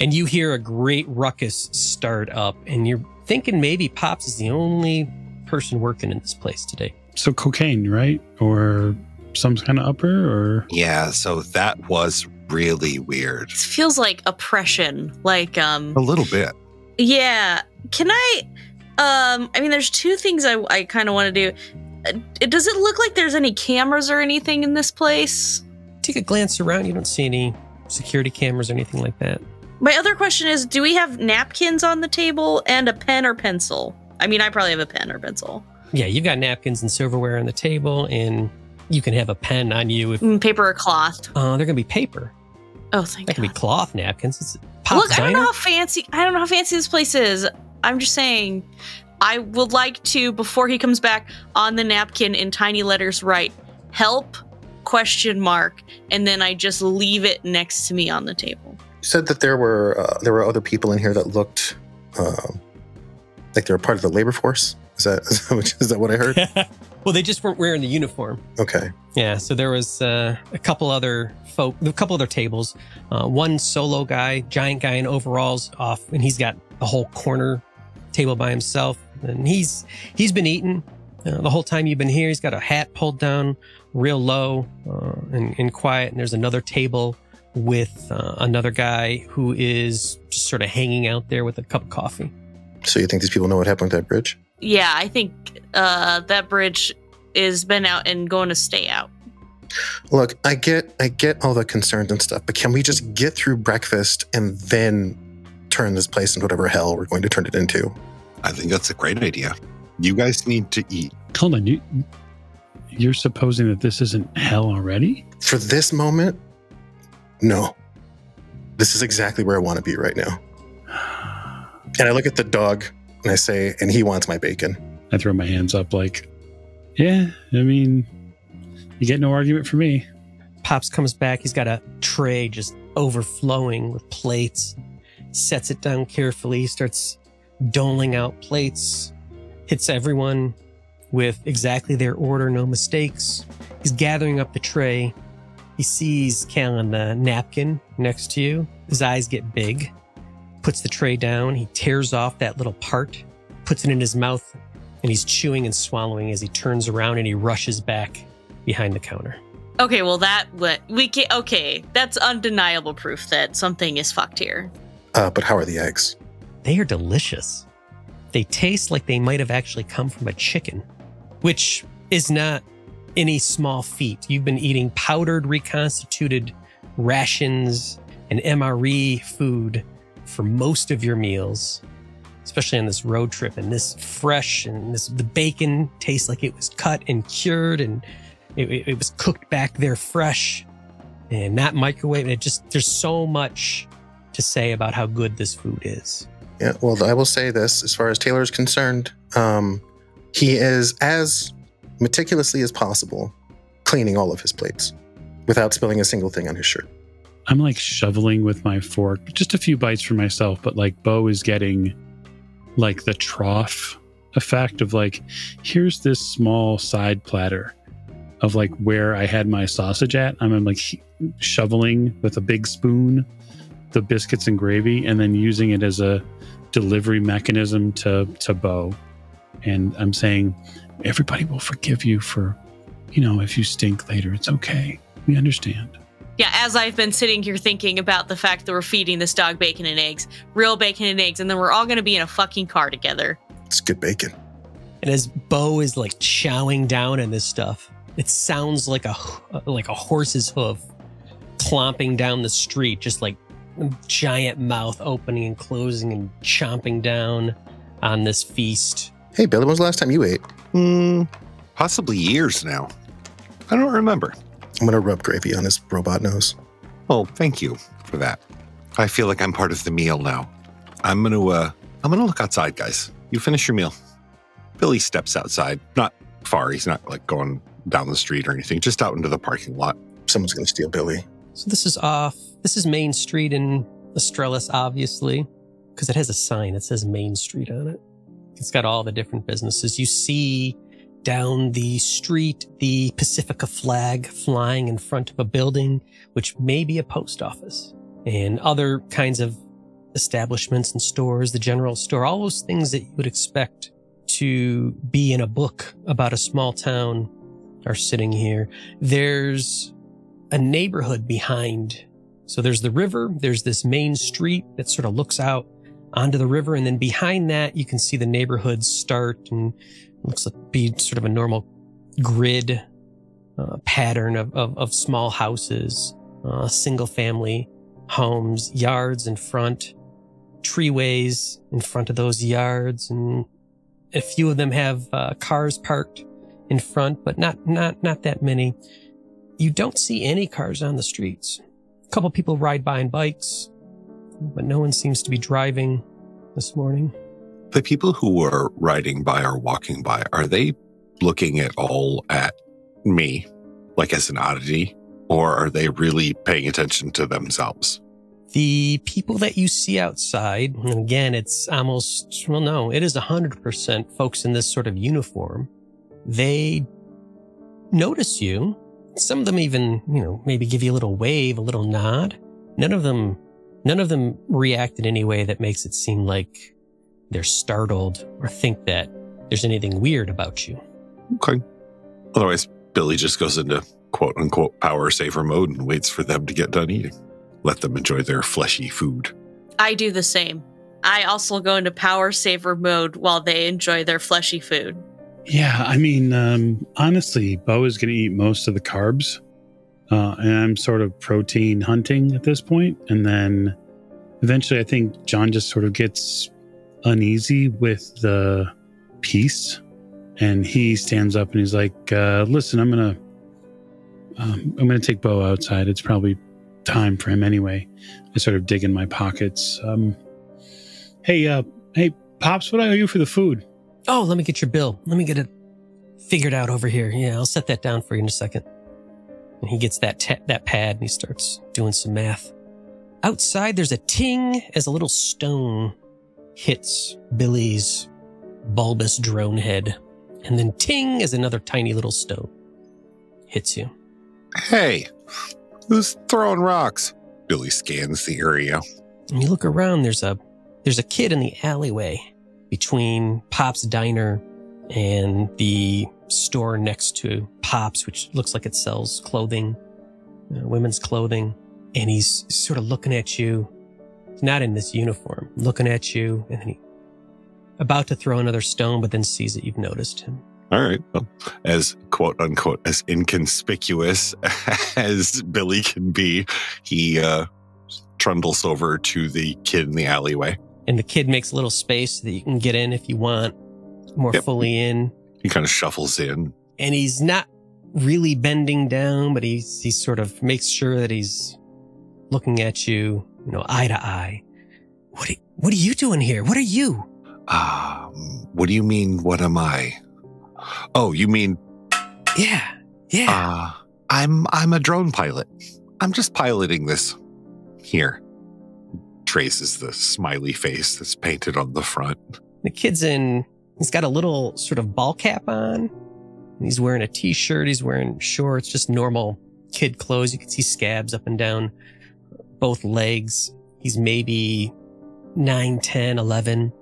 And you hear a great ruckus start up, and you're thinking maybe Pops is the only person working in this place today. So cocaine, right? Or some kind of upper, or? Yeah, so that was really weird. It feels like oppression, like a little bit. Yeah. Can I there's two things I kind of want to do. Does it look like there's any cameras or anything in this place? Take a glance around. You don't see any security cameras or anything like that. My other question is, do we have napkins on the table and a pen or pencil? I probably have a pen or pencil. Yeah, you've got napkins and silverware on the table, and you can have a pen on you. Paper or cloth? They're going to be paper. Oh, thank God. That can be cloth napkins. It's Look, I don't know how fancy this place is. I'm just saying, I would like to, before he comes back, on the napkin in tiny letters write, "Help?" ? And then I just leave it next to me on the table. You said that there were other people in here that looked like they were part of the labor force. Is that what I heard? Well, they just weren't wearing the uniform. Okay. Yeah, so there was a couple other tables. One solo guy, giant guy in overalls off, and he's got the whole corner table by himself. And he's been eating the whole time you've been here. He's got a hat pulled down real low and quiet. And there's another table with another guy who is just sort of hanging out there with a cup of coffee. So you think these people know what happened with that bridge? Yeah, I think that bridge has been out and going to stay out. Look, I get all the concerns and stuff, but can we just get through breakfast and then turn this place into whatever hell we're going to turn it into? I think that's a great idea. You guys need to eat. Hold on, you're supposing that this isn't hell already? For this moment, no. This is exactly where I want to be right now. And I look at the dog and I say, and he wants my bacon. I throw my hands up like, yeah, you get no argument from me. Pops comes back. He's got a tray just overflowing with plates. Sets it down carefully. Starts doling out plates. Hits everyone with exactly their order, no mistakes. He's gathering up the tray. He sees Cal on the napkin next to you. His eyes get big. Puts the tray down. He tears off that little part, puts it in his mouth, and he's chewing and swallowing as he turns around and he rushes back behind the counter. Okay, well that's undeniable proof that something is fucked here. But how are the eggs? They are delicious. They taste like they might have actually come from a chicken, which is not any small feat. You've been eating powdered, reconstituted rations and MRE food for most of your meals, especially on this road trip. And this fresh and the bacon tastes like it was cut and cured and it was cooked back there fresh and not microwaved. There's so much to say about how good this food is. Yeah, well, I will say this, as far as Taylor is concerned, he is as meticulously as possible cleaning all of his plates without spilling a single thing on his shirt. I'm like shoveling with my fork, just a few bites for myself, but like Bo is getting like the trough effect of like, here's this small side platter of like where I had my sausage at. I'm like shoveling with a big spoon the biscuits and gravy and then using it as a delivery mechanism to Bo. And I'm saying, everybody will forgive you for, if you stink later, it's okay. We understand. Yeah, as I've been sitting here thinking about the fact that we're feeding this dog bacon and eggs, real bacon and eggs, and then we're all going to be in a fucking car together. It's good bacon. And as Bo is like chowing down on this stuff, it sounds like a horse's hoof clomping down the street, just like a giant mouth opening and closing and chomping down on this feast. Hey, Billy, when was the last time you ate? Possibly years now. I don't remember. I'm going to rub gravy on his robot nose. Oh, thank you for that. I feel like I'm part of the meal now. I'm going to look outside, guys. You finish your meal. Billy steps outside. Not far. He's not like going down the street or anything, just out into the parking lot. Someone's going to steal Billy. So this is Main Street in Estrellas, obviously, because it has a sign that says Main Street on it. It's got all the different businesses. You see down the street the Pacifica flag flying in front of a building, which may be a post office, and other kinds of establishments and stores, the general store, all those things that you would expect to be in a book about a small town are sitting here. There's a neighborhood behind. So there's the river, there's this main street that sort of looks out onto the river, and then behind that you can see the neighborhood start, and looks like be sort of a normal grid pattern of small houses, single family homes, yards in front, treeways in front of those yards, and a few of them have cars parked in front, but not that many. You don't see any cars on the streets. A couple people ride by on bikes, but no one seems to be driving this morning. The people who are riding by or walking by, are they looking at all at me, like as an oddity, or are they really paying attention to themselves? The people that you see outside, and again, it's almost, well, no, it is 100% folks in this sort of uniform. They notice you. Some of them even, maybe give you a little wave, a little nod. None of them react in any way that makes it seem like they're startled or think that there's anything weird about you. Okay. Otherwise, Billy just goes into quote unquote power saver mode and waits for them to get done eating. Let them enjoy their fleshy food. I do the same. I also go into power saver mode while they enjoy their fleshy food. Yeah, I mean, honestly, Bo is going to eat most of the carbs. And I'm sort of protein hunting at this point. And then eventually I think John just sort of gets uneasy with the piece. And he stands up and he's like, listen, I'm going to take Bo outside. It's probably time for him anyway. I sort of dig in my pockets. Hey, Pops, what do I owe you for the food? Oh, let me get your bill. Let me get it figured out over here. Yeah, I'll set that down for you in a second. And he gets that pad and he starts doing some math. Outside, there's a ting as a little stone hits Billy's bulbous drone head. And then ting as another tiny little stone hits you. Hey, who's throwing rocks? Billy scans the area. And you look around, there's a kid in the alleyway between Pop's Diner and the store next to Pop's, which looks like it sells clothing, women's clothing. And he's sort of looking at you, not in this uniform, looking at you, and then he about to throw another stone, but then sees that you've noticed him. All right. Well, as quote unquote, as inconspicuous as Billy can be, he trundles over to the kid in the alleyway. And the kid makes a little space so that you can get in if you want more fully in. He kind of shuffles in. And he's not really bending down, but he sort of makes sure that he's looking at you, eye to eye. What are you doing here? What are you? What do you mean, what am I? Oh, you mean... Yeah. I'm a drone pilot. I'm just piloting this. Here. Traces the smiley face that's painted on the front. The kid's he's got a little sort of ball cap on. He's wearing a t-shirt. He's wearing shorts, just normal kid clothes. You can see scabs up and down both legs. He's maybe 9, 10, 11.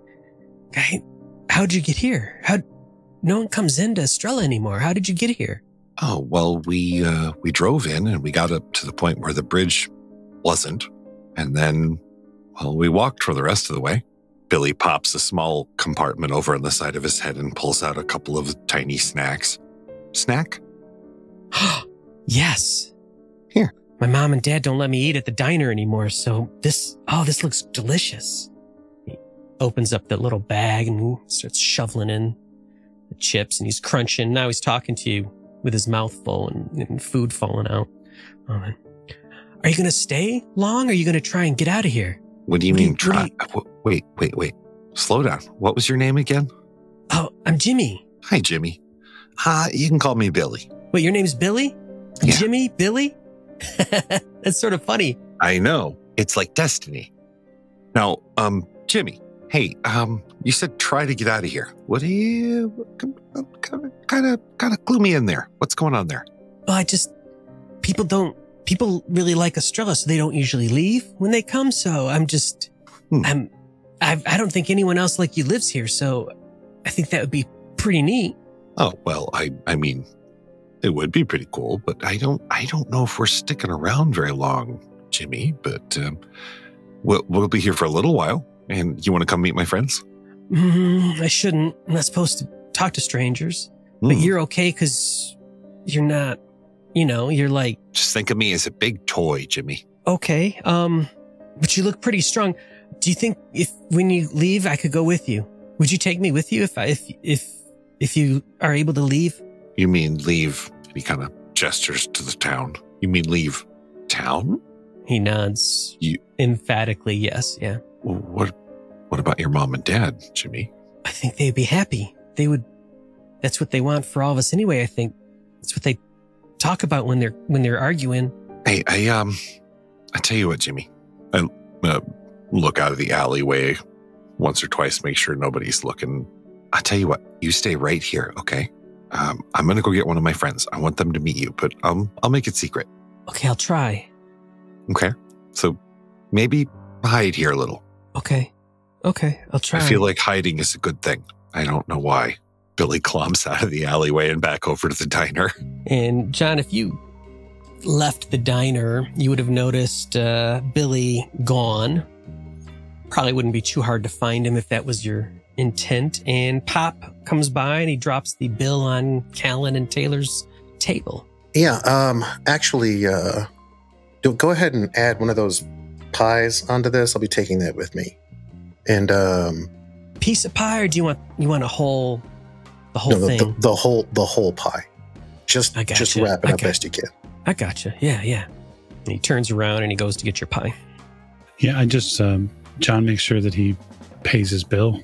Guy, how'd you get here? No one comes into Estrella anymore. How did you get here? Oh, well, we drove in and we got up to the point where the bridge wasn't. And then, well, we walked for the rest of the way. Billy pops a small compartment over on the side of his head and pulls out a couple of tiny snacks. Snack? Yes. Here. My mom and dad don't let me eat at the diner anymore, so this looks delicious. He opens up the little bag and starts shoveling in the chips, and he's crunching. Now he's talking to you with his mouth full and food falling out. Oh, man. Are you going to stay long, or are you going to try and get out of here? What do you mean try? Wait. Slow down. What was your name again? Oh, I'm Jimmy. Hi, Jimmy. You can call me Billy. Wait, your name's Billy? Yeah. Jimmy? Billy? That's sort of funny. I know. It's like destiny. Now, Jimmy, hey, you said try to get out of here. What do you... Kind of clue me in there. What's going on there? Well, people really like Estrella, so they don't usually leave when they come. So I'm just, I don't think anyone else like you lives here. So I think that would be pretty neat. Oh, well, I mean, it would be pretty cool, but I don't know if we're sticking around very long, Jimmy, but, we'll be here for a little while. And you want to come meet my friends? I shouldn't. I'm not supposed to talk to strangers, but you're okay. 'Cause you're not, you're like, just think of me as a big toy, Jimmy. Okay. But you look pretty strong. Do you think when you leave, I could go with you? Would you take me with you if you are able to leave? You mean leave? He kind of gestures to the town. You mean leave town? He nods emphatically. Yes. Yeah. What about your mom and dad, Jimmy? I think they'd be happy. They would. That's what they want for all of us anyway. I think that's what they talk about when they're arguing. Hey, I tell you what, Jimmy. I look out of the alleyway once or twice, make sure nobody's looking. I tell you what, you stay right here, okay? I'm gonna go get one of my friends. I want them to meet you, but I'll make it secret. Okay, I'll try. Okay, so maybe hide here a little. Okay, I'll try. I feel like hiding is a good thing. I don't know why. Billy clumps out of the alleyway and back over to the diner. And John, if you left the diner, you would have noticed Billy gone. Probably wouldn't be too hard to find him if that was your intent. And Pop comes by and he drops the bill on Callan and Taylor's table. Yeah, actually, go ahead and add one of those pies onto this. I'll be taking that with me. And piece of pie, or do you want a whole thing? The whole pie. Just wrap it up best you can. I gotcha. Yeah. And he turns around and he goes to get your pie. Yeah, I just John makes sure that he pays his bill.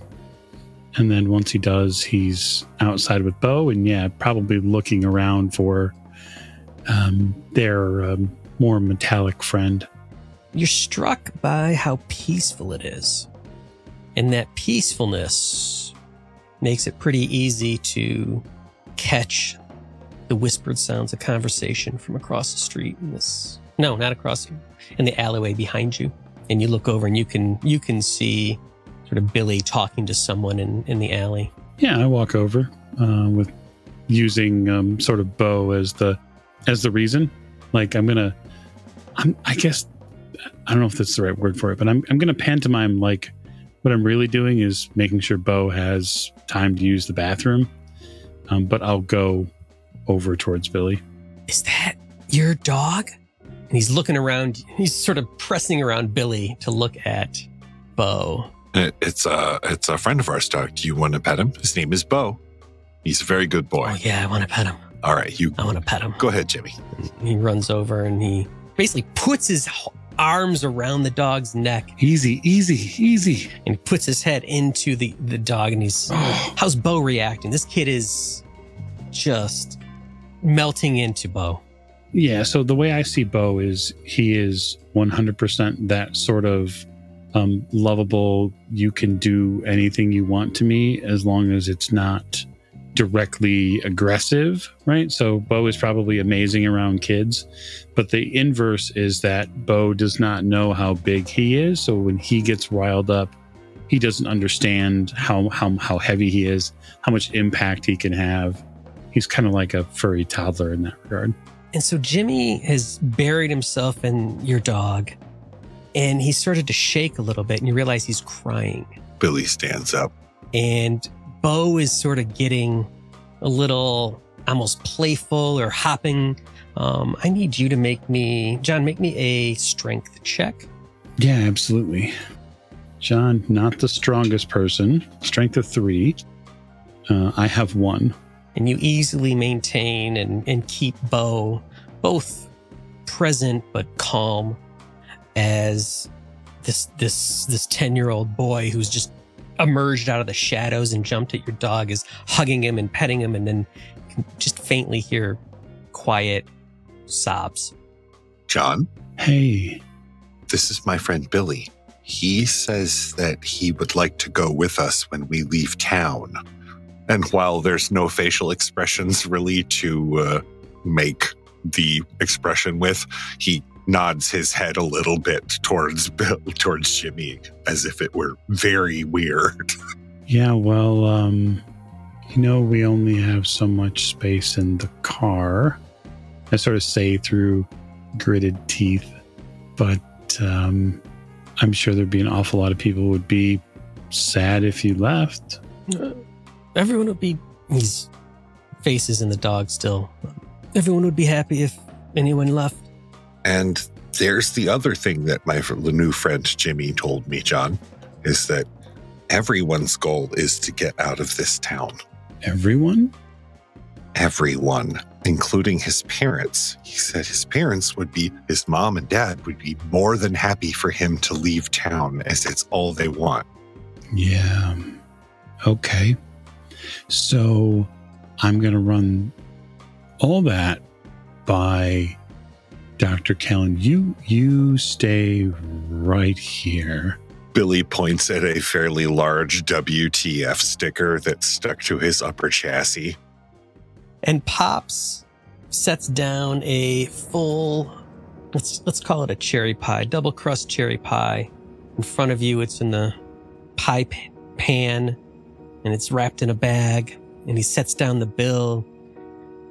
And then once he does, he's outside with Bo and probably looking around for their more metallic friend. You're struck by how peaceful it is. And that peacefulness makes it pretty easy to catch the whispered sounds of conversation from across the street. Not across you, in the alleyway behind you. And you look over and you can see sort of Billy talking to someone in the alley. Yeah, I walk over with using sort of Bo as the reason. Like I guess I don't know if that's the right word for it, but I'm gonna pantomime like What I'm really doing is making sure Bo has time to use the bathroom. But I'll go over towards Billy. Is that your dog? And he's looking around. He's sort of pressing around Billy to look at Bo. It's a friend of ours, dog. Do you want to pet him? His name is Bo. He's a very good boy. Oh, yeah, I want to pet him. All right, I want to pet him. Go ahead, Jimmy. He runs over and he basically puts his arms around the dog's neck. Easy. And he puts his head into the dog and he's, how's Bo reacting? This kid is just melting into Bo. Yeah, so the way I see Bo is he is 100% that sort of lovable, you can do anything you want to me as long as it's not directly aggressive, right? So Bo is probably amazing around kids, but the inverse is that Bo does not know how big he is. So when he gets riled up, he doesn't understand how heavy he is, how much impact he can have. He's kind of like a furry toddler in that regard. And so Jimmy has buried himself in your dog, and he started to shake a little bit, and you realize he's crying. Billy stands up. And Bo is sort of getting a little almost playful or hopping. I need you to make me a strength check. Yeah, absolutely. John, not the strongest person. Strength of 3. I have 1. And you easily maintain and keep Bo both present but calm as this 10-year-old boy who's just emerged out of the shadows and jumped at your dog is hugging him and petting him, and then you can just faintly hear quiet sobs. John? Hey. This is my friend Billy. He says that he would like to go with us when we leave town. And while there's no facial expressions really to make the expression with, he nods his head a little bit towards Jimmy, as if it were very weird. Yeah, well, we only have so much space in the car. I sort of say through gritted teeth, but I'm sure there'd be an awful lot of people who would be sad if you left. Everyone would be... His face is in the dog still. Everyone would be happy if anyone left. And there's the other thing that the new friend Jimmy told me, John, is that everyone's goal is to get out of this town. Everyone? Everyone, including his parents. He said his mom and dad would be more than happy for him to leave town, as it's all they want. Yeah. Okay. So I'm going to run all that by Dr. Kellen. You stay right here. Billy points at a fairly large WTF sticker that's stuck to his upper chassis. And Pops sets down a full, let's call it a cherry pie, double crust cherry pie. In front of you, it's in the pie pan, and it's wrapped in a bag. And he sets down the bill.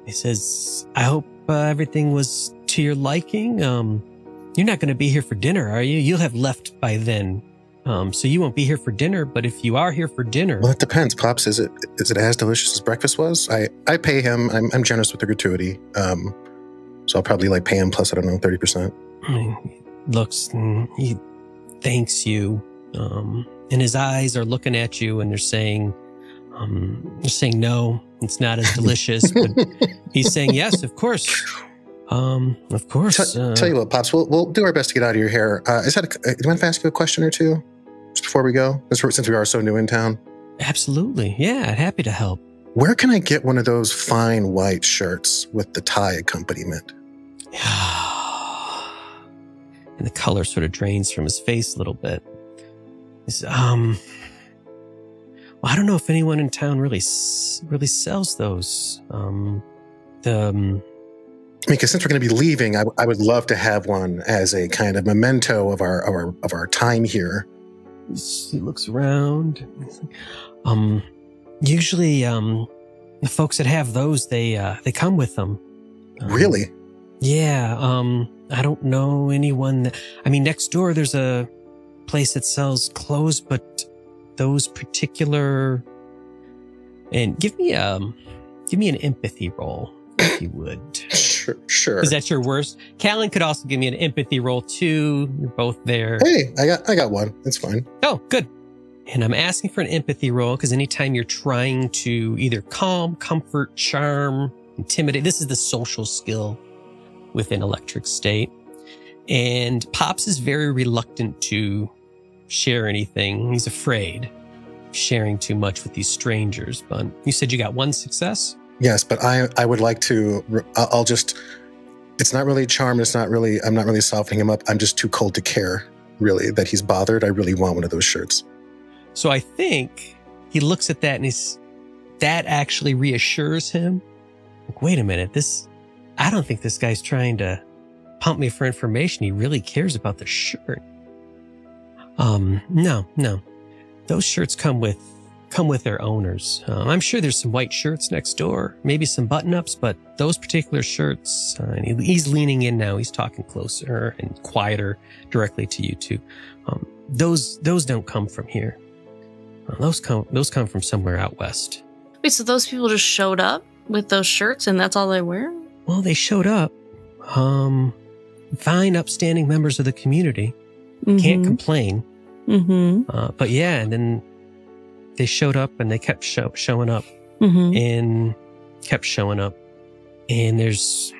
He says, I hope everything was to your liking. You're not going to be here for dinner, are you? You'll have left by then. So you won't be here for dinner, but if you are here for dinner... Well, it depends, Pops. Is it as delicious as breakfast was? I pay him. I'm generous with the gratuity. So I'll probably pay him plus, 30%. He looks, he thanks you. And his eyes are looking at you and they're saying no, it's not as delicious, but he's saying, yes, of course. Of course. Tell you what, Pops, we'll do our best to get out of your hair. Do you mind if I ask you a question or two just before we go? Since we are so new in town. Absolutely. Yeah, happy to help. Where can I get one of those fine white shirts with the tie accompaniment? And the color sort of drains from his face a little bit. He's, well, I don't know if anyone in town really sells those. Because since we're going to be leaving, I would love to have one as a kind of memento of our time here. He looks around. Usually, the folks that have those, they come with them. Really? Yeah. I don't know anyone. Next door there's a place that sells clothes, but those particular, and give me an empathy roll, if you would. Sure. Is that your worst? Callan could also give me an empathy roll too. You're both there. Hey, I got one. It's fine. Oh, good. And I'm asking for an empathy roll because anytime you're trying to either calm, comfort, charm, intimidate, this is the social skill within Electric State. And Pops is very reluctant to share anything. He's afraid of sharing too much with these strangers. But you said you got one success? Yes, but I would like to, I'll just, it's not really charm. I'm not really softening him up. I'm just too cold to care, really, that he's bothered. I really want one of those shirts. So I think he looks at that and that actually reassures him. Like, wait a minute, I don't think this guy's trying to pump me for information. He really cares about the shirt. No. Those shirts come with their owners. I'm sure there's some white shirts next door, maybe some button-ups, but those particular shirts, and he's leaning in now. He's talking closer and quieter directly to you two. Those don't come from here. Those come from somewhere out west. Wait, so those people just showed up with those shirts and that's all they wear? Well, they showed up. Fine, upstanding members of the community. Can't complain. But yeah, and then they showed up and they kept showing up and kept showing up. And there's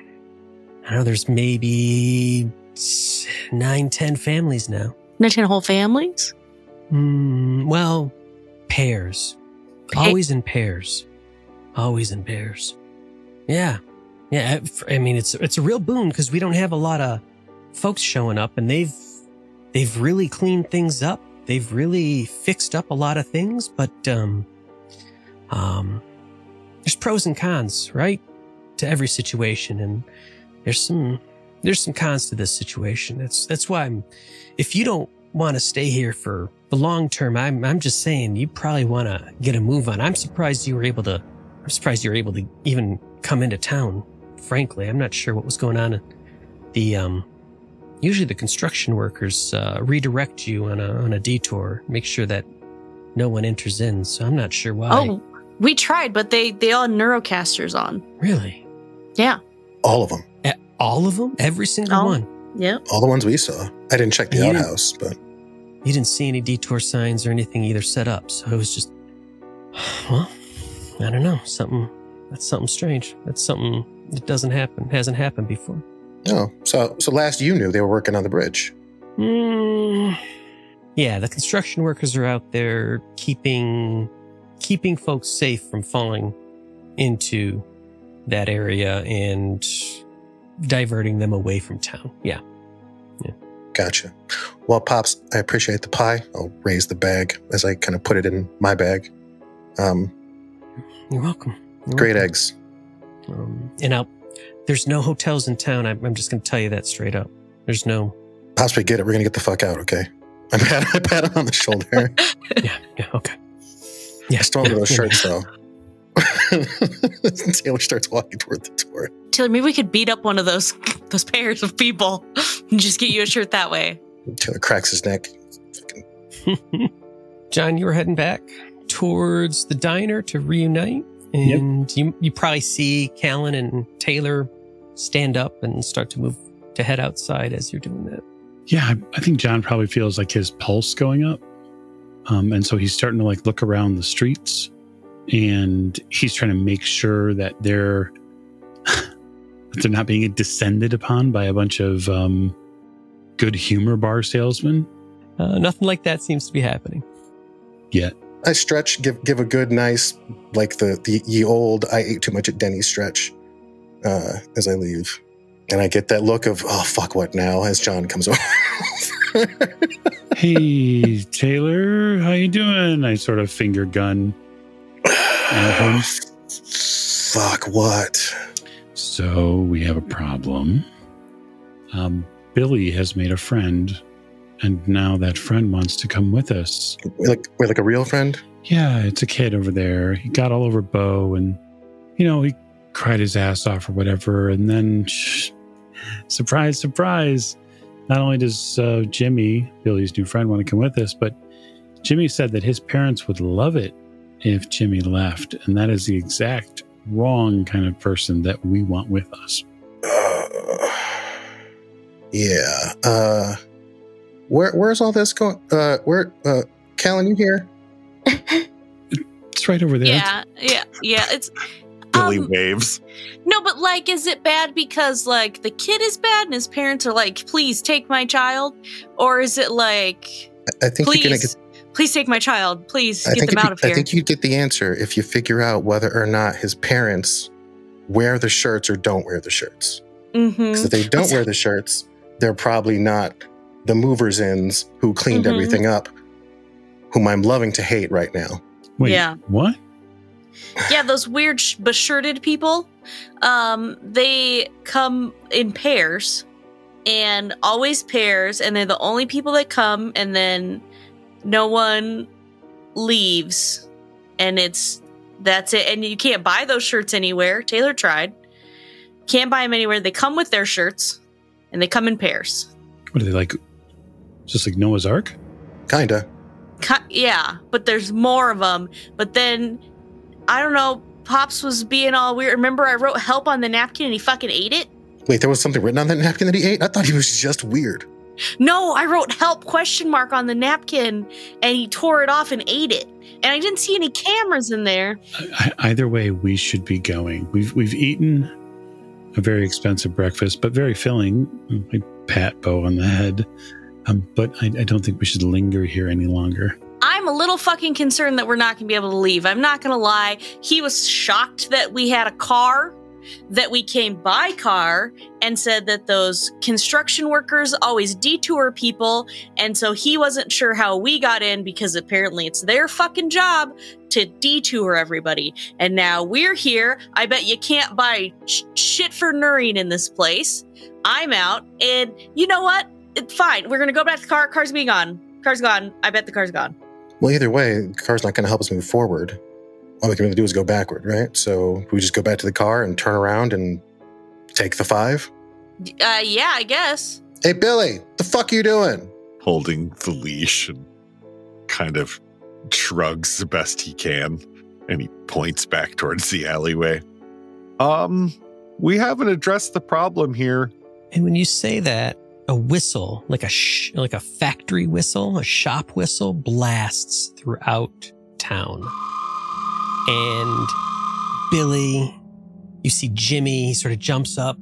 maybe 9-10 families now. 9-10 whole families? Well, pairs. Always in pairs. Yeah. I mean, it's a real boon because we don't have a lot of folks showing up, and they've really cleaned things up. They've really fixed up a lot of things, but there's pros and cons, right, to every situation, and there's some cons to this situation. That's why if you don't want to stay here for the long term, I'm just saying you probably want to get a move on. I'm surprised you were able to even come into town. Frankly, I'm not sure what was going on. Usually the construction workers redirect you on a detour, make sure that no one enters in. So I'm not sure why. Oh, we tried, but they all had Neurocasters on. Really? Yeah. All of them. All of them? Every single one? Yep. All the ones we saw. I didn't check the outhouse, but... You didn't see any detour signs or anything either set up, so it was just... Well, I don't know. That's something strange. That's something that hasn't happened before. Oh, so last you knew they were working on the bridge. Yeah, the construction workers are out there keeping folks safe from falling into that area and diverting them away from town. Yeah. Gotcha. Well, Pops, I appreciate the pie. I'll raise the bag as I kind of put it in my bag. You're welcome. Great eggs. There's no hotels in town. I'm just going to tell you that straight up. There's no... Pops, we get it. We're going to get the fuck out, okay? I pat him on the shoulder. Yeah, okay. Yeah, I stole one of those shirts, though. Taylor starts walking toward the door. Taylor, maybe we could beat up one of those pairs of people and just get you a shirt that way. Taylor cracks his neck. John, you were heading back towards the diner to reunite, and you probably see Callan and Taylor stand up and start to head outside as you're doing that. Yeah, I think John probably feels like his pulse going up. And so he's starting to look around the streets, and he's trying to make sure that they're not being descended upon by a bunch of good humor bar salesmen. Nothing like that seems to be happening yet. I stretch, give a good, nice, like the ye old I ate too much at Denny's stretch as I leave. And I get that look of, oh, fuck, what now? As John comes over. Hey, Taylor, how you doing? I sort of finger gun at him. Fuck, what? So we have a problem. Billy has made a friend, and now that friend wants to come with us. We're like a real friend? Yeah, it's a kid over there. He got all over Bo, and, he cried his ass off or whatever. And then, surprise, surprise, not only does Jimmy, Billy's new friend, want to come with us, but Jimmy said that his parents would love it if Jimmy left, and that is the exact wrong kind of person that we want with us. Yeah. Where's all this going? Callan, you here? It's right over there. Yeah. It's Billy waves. no, but like, is it bad because like the kid is bad and his parents are like, please take my child, or is it like, I think you're gonna get. Please take my child. Please get them out of here. I think you get the answer if you figure out whether or not his parents wear the shirts or don't wear the shirts. Because if they don't wear the shirts, they're probably not the movers-ins who cleaned everything up, whom I'm loving to hate right now. Wait, yeah. What? Yeah, those weird beshirted people, they come in pairs, and always pairs, and they're the only people that come, and then no one leaves, and that's it. And you can't buy those shirts anywhere. Taylor tried. Can't buy them anywhere. They come with their shirts, and they come in pairs. What are they like? Just like Noah's Ark? Kinda. Yeah, but there's more of them. But then, I don't know, Pops was being all weird. Remember I wrote help on the napkin and he fucking ate it? Wait, there was something written on that napkin that he ate? I thought he was just weird. No, I wrote help ? On the napkin and he tore it off and ate it. And I didn't see any cameras in there. Either way, we should be going. We've eaten a very expensive breakfast, but very filling. I pat Bo on the head. But I don't think we should linger here any longer. I'm a little fucking concerned that we're not going to be able to leave. I'm not going to lie. He was shocked that we had a car, that we came by car, and said that those construction workers always detour people. And so he wasn't sure how we got in because apparently it's their fucking job to detour everybody. And now we're here. I bet you can't buy shit for Noreen in this place. I'm out. And you know what? It's fine. We're going to go back to the car. Car's being gone. Car's gone. I bet the car's gone. Well, either way, the car's not going to help us move forward. All we can really do is go backward, right? So we just go back to the car and turn around and take the 5? Yeah, I guess. Hey, Billy, the fuck are you doing? Holding the leash and kind of shrugs the best he can. And he points back towards the alleyway. We haven't addressed the problem here. And when you say that, a whistle, like a factory whistle, a shop whistle, blasts throughout town. And Billy, you see Jimmy, he sort of jumps up.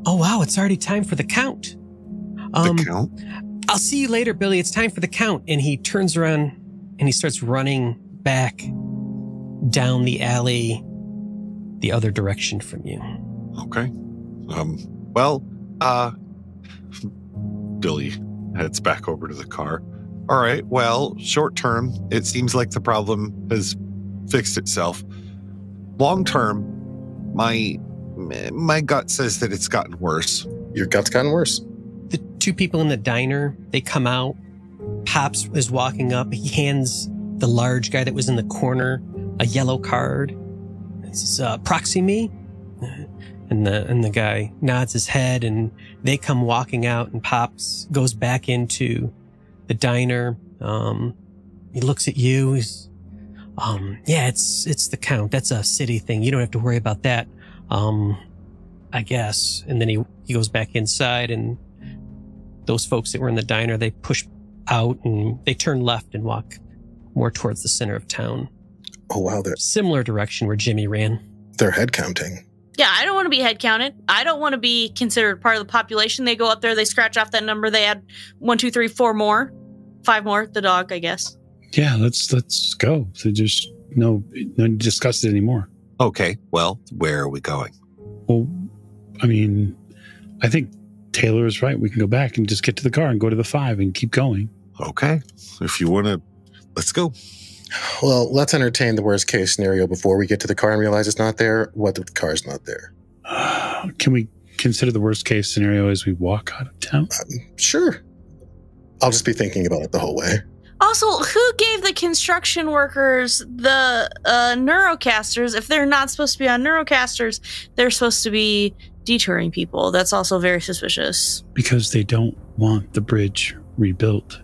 Oh, wow, it's already time for the count. The count? I'll see you later, Billy. It's time for the count. And he turns around and he starts running back down the alley the other direction from you. Okay. Billy heads back over to the car. All right, well, short term, it seems like the problem has fixed itself. Long term, my gut says that it's gotten worse. Your gut's gotten worse. The 2 people in the diner, they come out. Pops is walking up. He hands the large guy that was in the corner a yellow card. It says, proxy me. And the guy nods his head, and they come walking out, and Pops goes back into the diner. He looks at you. He's, yeah, it's the count. That's a city thing. You don't have to worry about that. I guess. And then he goes back inside, and those folks that were in the diner, they push out and they turn left and walk more towards the center of town. Oh, wow. They're similar direction where Jimmy ran. They're head counting. Yeah, I don't want to be head counted. I don't want to be considered part of the population. They go up there, they scratch off that number. They add 1, 2, 3, 4 more. 5 more. The dog, I guess. Yeah, let's go. So just no discuss it anymore. Okay, well, where are we going? Well, I mean, I think Taylor is right. We can go back and just get to the car and go to the 5 and keep going. Okay, if you want to, let's go. Well, let's entertain the worst case scenario before we get to the car and realize it's not there. What if the car's not there? Can we consider the worst case scenario as we walk out of town? Sure. I'll just be thinking about it the whole way. Also, who gave the construction workers the Neurocasters? If they're not supposed to be on Neurocasters, they're supposed to be detouring people. That's also very suspicious. Because they don't want the bridge rebuilt.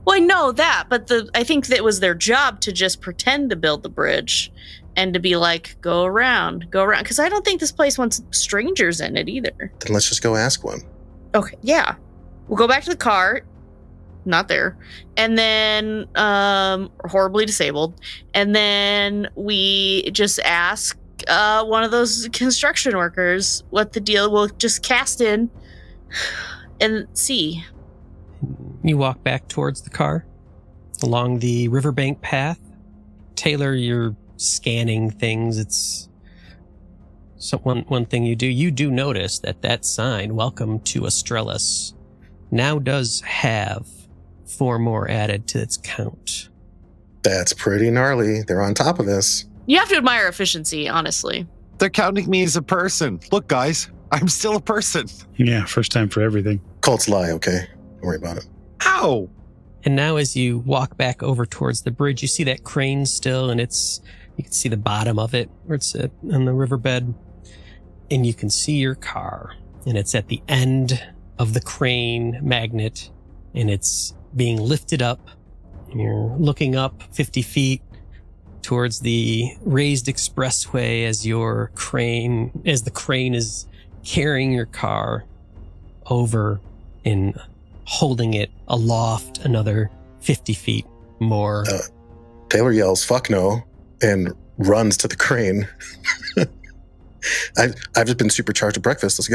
Well, I know that, but I think that it was their job to just pretend to build the bridge and to be like, go around. Because I don't think this place wants strangers in it either. Then let's just go ask one. Okay, yeah. We'll go back to the car. Not there. And then, horribly disabled. And then we just ask one of those construction workers what the deal. We'll just cast in and see. You walk back towards the car along the riverbank path. Taylor, you're scanning things. It's one thing you do. You do notice that sign, "Welcome to Australis," now does have 4 more added to its count. That's pretty gnarly. They're on top of this. You have to admire efficiency, honestly. They're counting me as a person. Look, guys, I'm still a person. Yeah, first time for everything. Cults lie, okay? Don't worry about it. Ow! And now as you walk back over towards the bridge, you see that crane still, and you can see the bottom of it where it's on the riverbed. And you can see your car, and it's at the end of the crane magnet, and it's being lifted up. You're looking up 50 feet towards the raised expressway as the crane is carrying your car over and holding it aloft another 50 feet more. Taylor yells, "Fuck no," and runs to the crane. I've just been supercharged at breakfast. Let's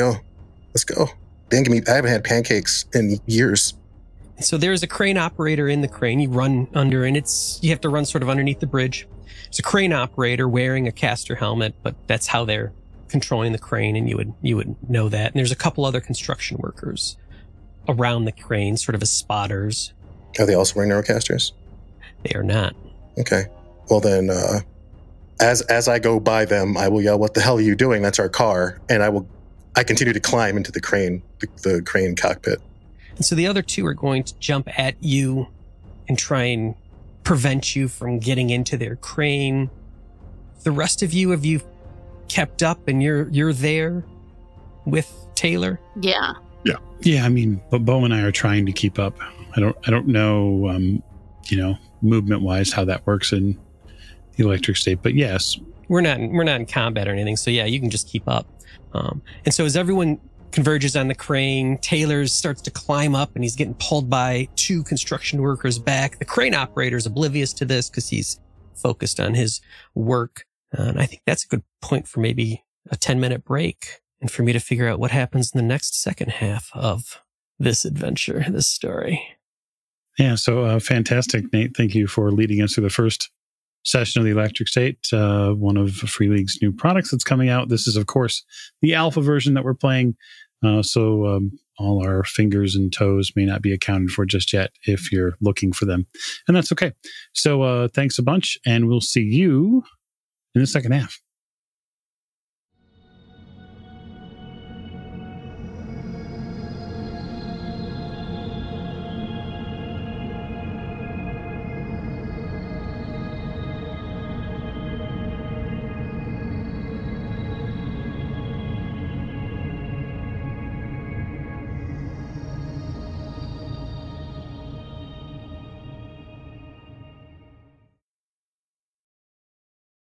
go. I haven't had pancakes in years. So there's a crane operator in the crane. You run under, and you have to run sort of underneath the bridge. There's a crane operator wearing a caster helmet, but that's how they're controlling the crane, and you would know that. And there's a couple other construction workers around the crane, sort of as spotters. Are they also wearing neurocasters? They are not. Okay. Well then, as I go by them, I will yell, "What the hell are you doing? That's our car!" And I continue to climb into the crane cockpit. And so the other 2 are going to jump at you and try and prevent you from getting into their crane. The rest of you, have you kept up and you're there with Taylor? Yeah. Yeah, I mean, but Bo and I are trying to keep up. I don't know, movement wise how that works in the electric state, but yes, we're not in combat or anything. So yeah, you can just keep up. And so as everyone converges on the crane, Taylor starts to climb up, and he's getting pulled by 2 construction workers back. The crane operator's oblivious to this because he's focused on his work. And I think that's a good point for maybe a 10-minute break, and for me to figure out what happens in the next second half of this adventure, this story. Yeah, so fantastic, Nate. Thank you for leading us through the first session of the Electric State, one of Free League's new products that's coming out. This is, of course, the alpha version that we're playing, so all our fingers and toes may not be accounted for just yet if you're looking for them, and that's okay. So thanks a bunch, and we'll see you in the second half.